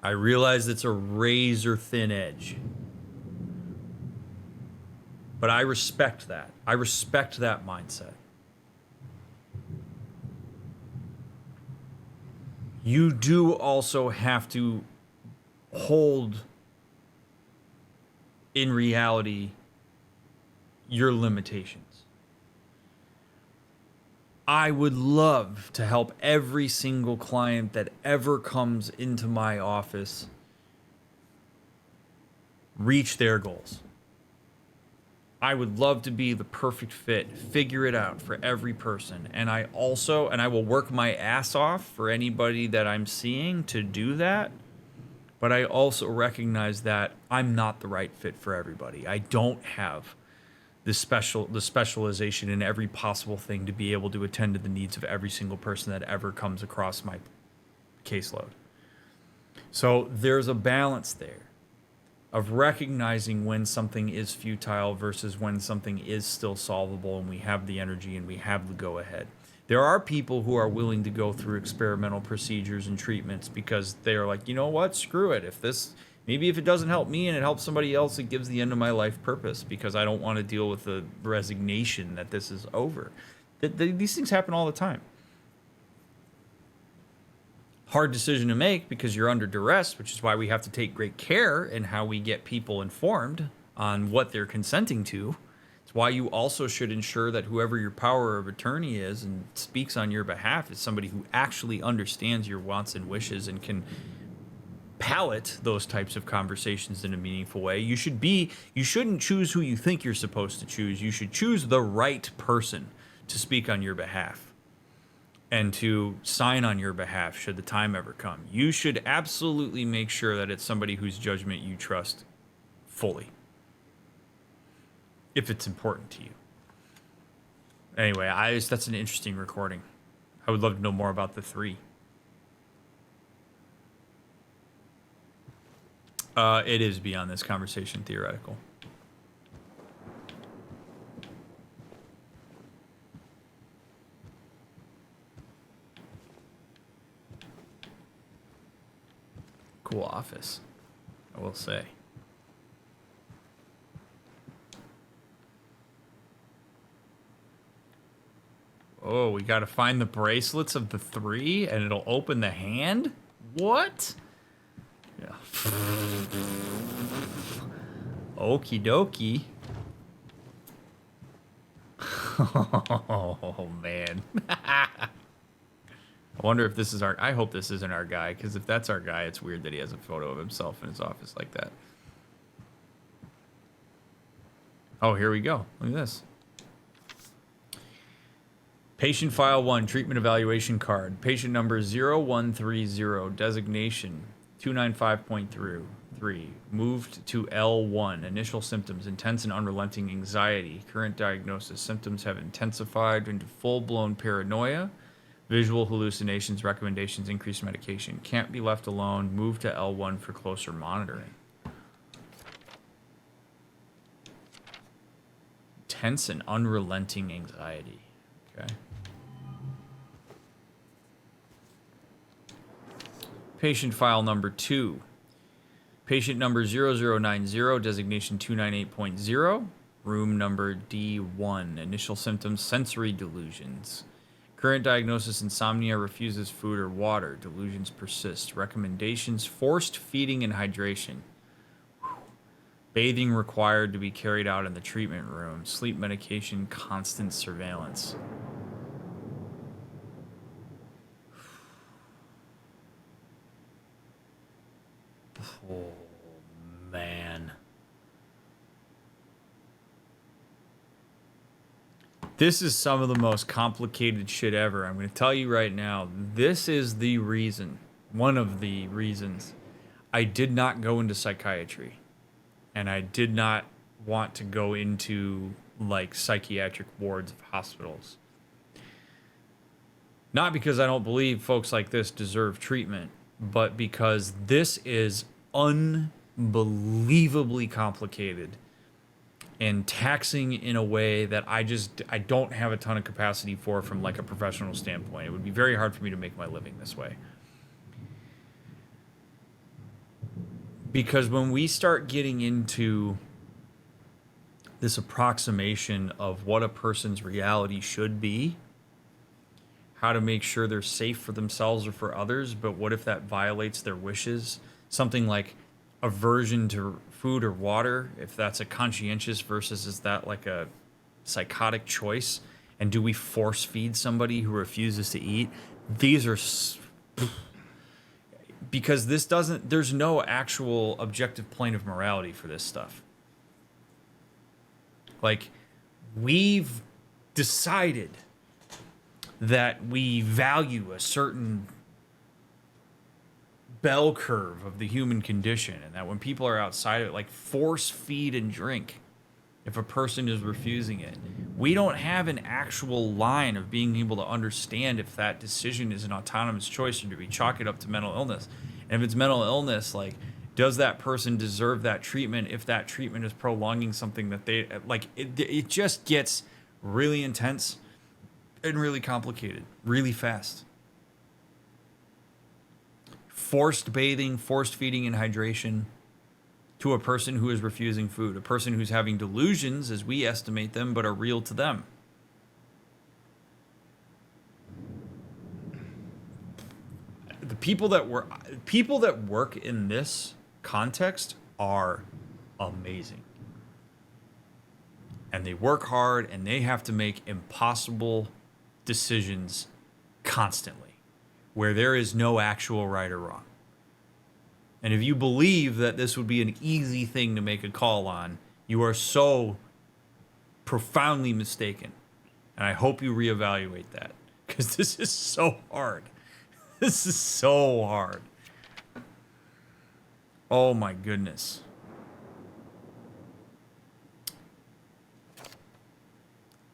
I realize it's a razor thin edge. But I respect that. I respect that mindset. You do also have to hold, in reality, your limitations. I would love to help every single client that ever comes into my office reach their goals. I would love to be the perfect fit, figure it out for every person. And I will work my ass off for anybody that I'm seeing to do that. But I also recognize that I'm not the right fit for everybody. I don't have the specialization in every possible thing to be able to attend to the needs of every single person that ever comes across my caseload. So there's a balance there of recognizing when something is futile versus when something is still solvable and we have the energy and we have the go-ahead. There are people who are willing to go through experimental procedures and treatments because they are like, you know what, screw it. If Maybe if it doesn't help me and it helps somebody else, it gives the end of my life purpose, because I don't want to deal with the resignation that this is over. These things happen all the time. Hard decision to make because you're under duress, which is why we have to take great care in how we get people informed on what they're consenting to. It's why you also should ensure that whoever your power of attorney is and speaks on your behalf is somebody who actually understands your wants and wishes and can palate those types of conversations in a meaningful way. You shouldn't choose who you think you're supposed to choose. You should choose the right person to speak on your behalf and to sign on your behalf should the time ever come. You should absolutely make sure that it's somebody whose judgment you trust fully, if it's important to you. Anyway, that's an interesting recording. I would love to know more about the 3. It is beyond this conversation theoretical. Cool office, I will say. Oh, we got to find the bracelets of the 3 and it'll open the hand? What? Yeah. Okie dokie. Oh, man. I wonder if this is I hope this isn't our guy, because if that's our guy, it's weird that he has a photo of himself in his office like that. Oh, here we go. Look at this. Patient file 1, treatment evaluation card. Patient number 0130, designation 295.3. Moved to L1. Initial symptoms, intense and unrelenting anxiety. Current diagnosis, symptoms have intensified into full-blown paranoia. Visual hallucinations, recommendations, increased medication. Can't be left alone. Move to L1 for closer monitoring. Tense and unrelenting anxiety. Okay. Patient file number 2. Patient number 0090, designation 298.0. Room number D1. Initial symptoms, sensory delusions. Current diagnosis, insomnia, refuses food or water. Delusions persist. Recommendations, forced feeding and hydration. Bathing required to be carried out in the treatment room. Sleep medication, constant surveillance. Oh, man. This is some of the most complicated shit ever. I'm going to tell you right now, this is the reason, one of the reasons, I did not go into psychiatry. And I did not want to go into, like, psychiatric wards of hospitals. Not because I don't believe folks like this deserve treatment, but because this is unbelievably complicated and taxing in a way that I don't have a ton of capacity for from, like, a professional standpoint. It would be very hard for me to make my living this way. Because when we start getting into this approximation of what a person's reality should be, how to make sure they're safe for themselves or for others, but what if that violates their wishes? Something like aversion to food or water, if that's a conscientious versus is that like a psychotic choice? And do we force feed somebody who refuses to eat? These are... Because there's no actual objective plane of morality for this stuff. Like, we've decided that we value a certain bell curve of the human condition, and that when people are outside of it, like, force feed and drink if a person is refusing it. We don't have an actual line of being able to understand if that decision is an autonomous choice or do we chalk it up to mental illness. And if it's mental illness, like, does that person deserve that treatment if that treatment is prolonging something that they, like, it just gets really intense and really complicated really fast. Forced bathing, forced feeding and hydration. to a person who is refusing food, a person who's having delusions as we estimate them, but are real to them. The people that work in this context are amazing. And they work hard, and they have to make impossible decisions constantly, where there is no actual right or wrong. And if you believe that this would be an easy thing to make a call on, you are so profoundly mistaken. And I hope you reevaluate that, because this is so hard. This is so hard. Oh my goodness.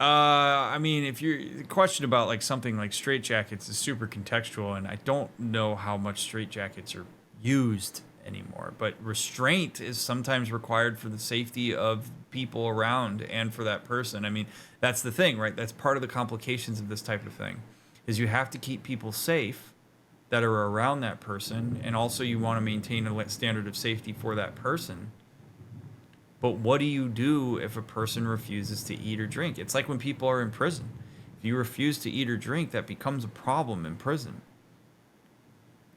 I mean, if you're the question about like something like straitjackets is super contextual, and I don't know how much straitjackets are used anymore, but restraint is sometimes required for the safety of people around and for that person. I mean, that's the thing, right? That's part of the complications of this type of thing, is you have to keep people safe that are around that person, and also you want to maintain a standard of safety for that person. But what do you do if a person refuses to eat or drink? It's like when people are in prison. If you refuse to eat or drink, that becomes a problem in prison.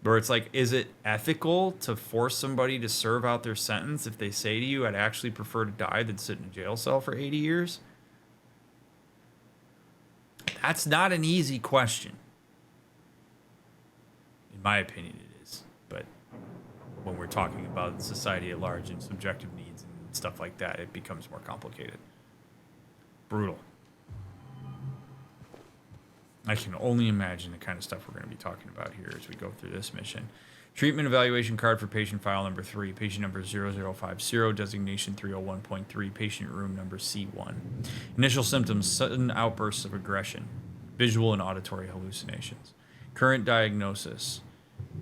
Where it's like, is it ethical to force somebody to serve out their sentence if they say to you, I'd actually prefer to die than sit in a jail cell for 80 years? That's not an easy question. In my opinion, it is. But when we're talking about society at large and subjective needs and stuff like that, it becomes more complicated. Brutal. I can only imagine the kind of stuff we're going to be talking about here as we go through this mission. Treatment evaluation card for patient file number 3, patient number 0050, designation 301.3, patient room number C1. Initial symptoms, sudden outbursts of aggression, visual and auditory hallucinations. Current diagnosis,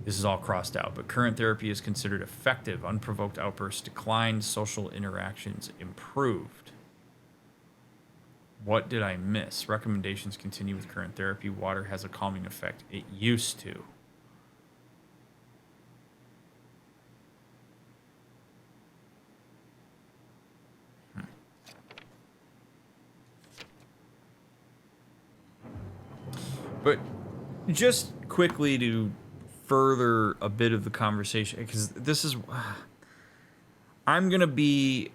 this is all crossed out, but current therapy is considered effective. Unprovoked outbursts declined, social interactions improved. What did I miss? Recommendations continue with current therapy. Water has a calming effect. It used to. But just quickly to further a bit of the conversation, because this is, I'm going to be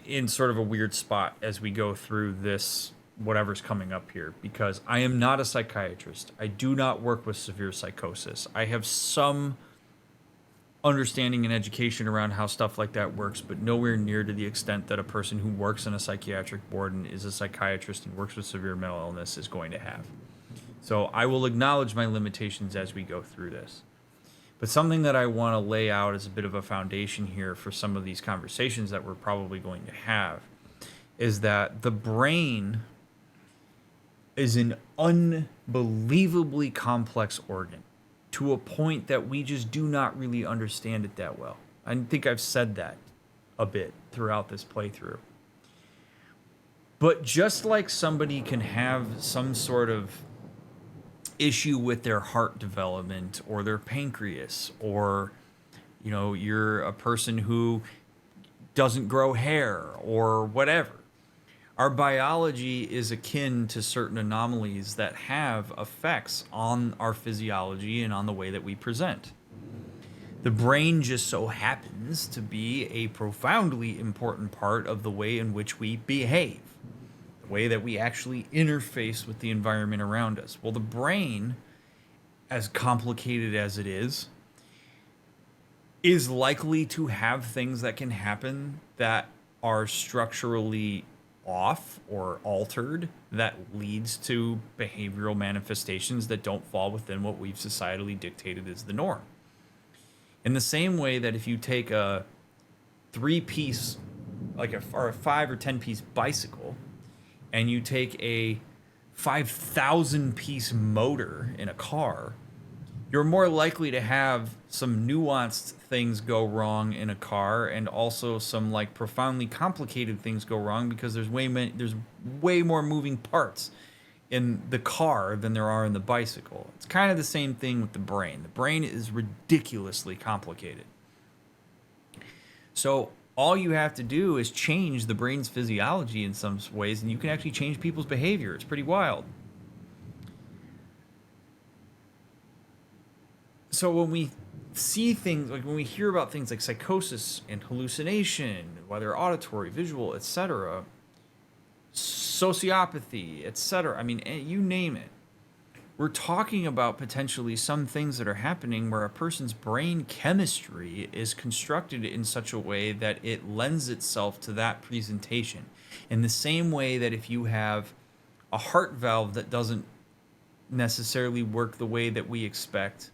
in sort of a weird spot as we go through this, whatever's coming up here, because I am not a psychiatrist. I do not work with severe psychosis. I have some understanding and education around how stuff like that works, but nowhere near to the extent that a person who works in a psychiatric ward and is a psychiatrist and works with severe mental illness is going to have. So I will acknowledge my limitations as we go through this. But something that I want to lay out as a bit of a foundation here for some of these conversations that we're probably going to have is that the brain is an unbelievably complex organ to a point that we just do not really understand it that well. I think I've said that a bit throughout this playthrough. But just like somebody can have some sort of issue with their heart development or their pancreas, or you're a person who doesn't grow hair or whatever, our biology is akin to certain anomalies that have effects on our physiology and on the way that we present. The brain just so happens to be a profoundly important part of the way in which we behave, way that we actually interface with the environment around us. Well, the brain, as complicated as it is likely to have things that can happen that are structurally off or altered that leads to behavioral manifestations that don't fall within what we've societally dictated as the norm. In the same way that if you take a 3-piece, or a 5 or 10-piece bicycle, and you take a 5,000-piece motor in a car, you're more likely to have some nuanced things go wrong in a car, and also some profoundly complicated things go wrong because there's way more moving parts in the car than there are in the bicycle. It's kind of the same thing with the brain. The brain is ridiculously complicated. So all you have to do is change the brain's physiology in some ways, and you can actually change people's behavior. It's pretty wild. So when we see things, like when we hear about things like psychosis and hallucination, whether auditory, visual, etc., sociopathy, etc., I mean, you name it, we're talking about potentially some things that are happening where a person's brain chemistry is constructed in such a way that it lends itself to that presentation. In the same way that if you have a heart valve that doesn't necessarily work the way that we expect,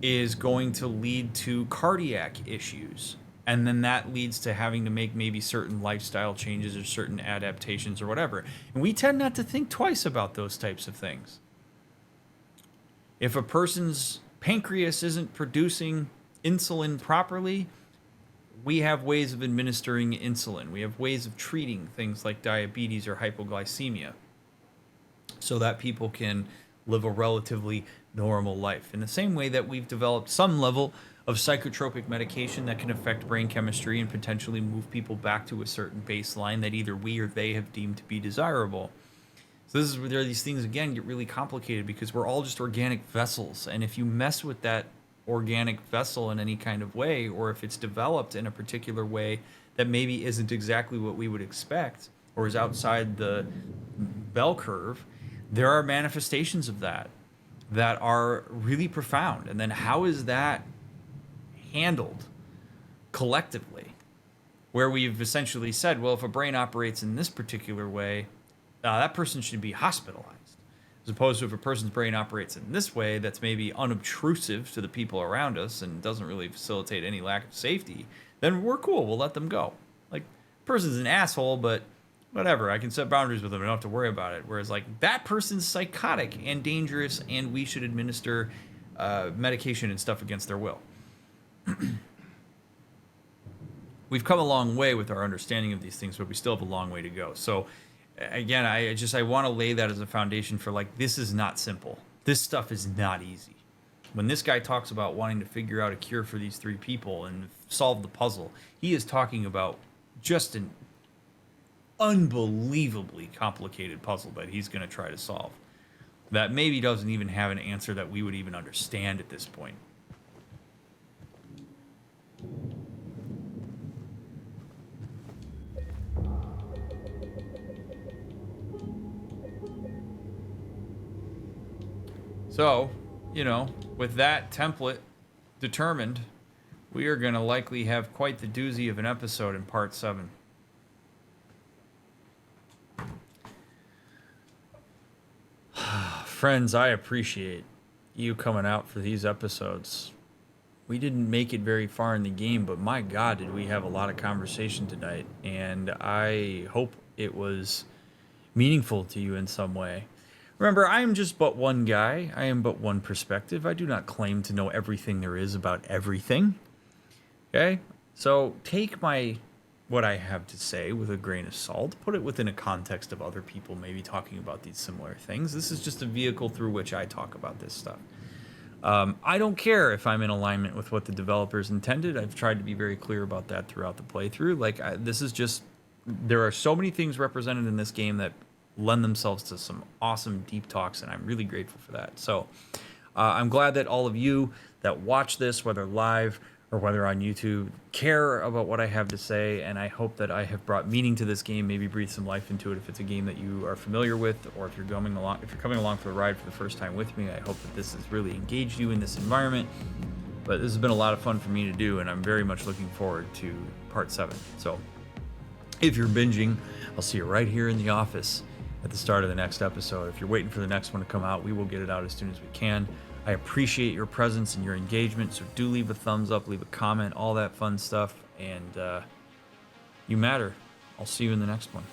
is going to lead to cardiac issues. And then that leads to having to make maybe certain lifestyle changes or certain adaptations or whatever. And we tend not to think twice about those types of things. If a person's pancreas isn't producing insulin properly, we have ways of administering insulin. We have ways of treating things like diabetes or hypoglycemia so that people can live a relatively normal life. In the same way that we've developed some level of psychotropic medication that can affect brain chemistry and potentially move people back to a certain baseline that either we or they have deemed to be desirable. So this is where these things, again, get really complicated because we're all just organic vessels. And if you mess with that organic vessel in any kind of way, or if it's developed in a particular way that maybe isn't exactly what we would expect or is outside the bell curve, there are manifestations of that are really profound. And then how is that handled collectively? Where we've essentially said, well, if a brain operates in this particular way, that person should be hospitalized. As opposed to if a person's brain operates in this way that's maybe unobtrusive to the people around us and doesn't really facilitate any lack of safety, then we're cool. We'll let them go. Like, the person's an asshole, but whatever. I can set boundaries with them. I don't have to worry about it. Whereas, like, that person's psychotic and dangerous, and we should administer medication and stuff against their will. We've come a long way with our understanding of these things, but we still have a long way to go. So, again, I want to lay that as a foundation for, like, this is not simple. This stuff is not easy. When this guy talks about wanting to figure out a cure for these 3 people and solve the puzzle, he is talking about just an unbelievably complicated puzzle that he's going to try to solve. That maybe doesn't even have an answer that we would even understand at this point. So, you know, with that template determined, we are going to likely have quite the doozy of an episode in part 7. Friends, I appreciate you coming out for these episodes. We didn't make it very far in the game, but my God, did we have a lot of conversation tonight. And I hope it was meaningful to you in some way. Remember, I am just but one guy. I am but one perspective. I do not claim to know everything there is about everything. Okay? So take what I have to say with a grain of salt. Put it within a context of other people maybe talking about these similar things. This is just a vehicle through which I talk about this stuff. I don't care if I'm in alignment with what the developers intended. I've tried to be very clear about that throughout the playthrough. This is just... There are so many things represented in this game that lend themselves to some awesome deep talks, and I'm really grateful for that. So I'm glad that all of you that watch this, whether live or whether on YouTube, care about what I have to say, and I hope that I have brought meaning to this game, maybe breathe some life into it if it's a game that you are familiar with, or if you're coming along for the ride for the first time with me. I hope that this has really engaged you in this environment. But this has been a lot of fun for me to do, and I'm very much looking forward to part 7. So if you're binging, I'll see you right here in the office at the start of the next episode. If you're waiting for the next one to come out, we will get it out as soon as we can. I appreciate your presence and your engagement, so do leave a thumbs up, leave a comment, all that fun stuff, and you matter. I'll see you in the next one.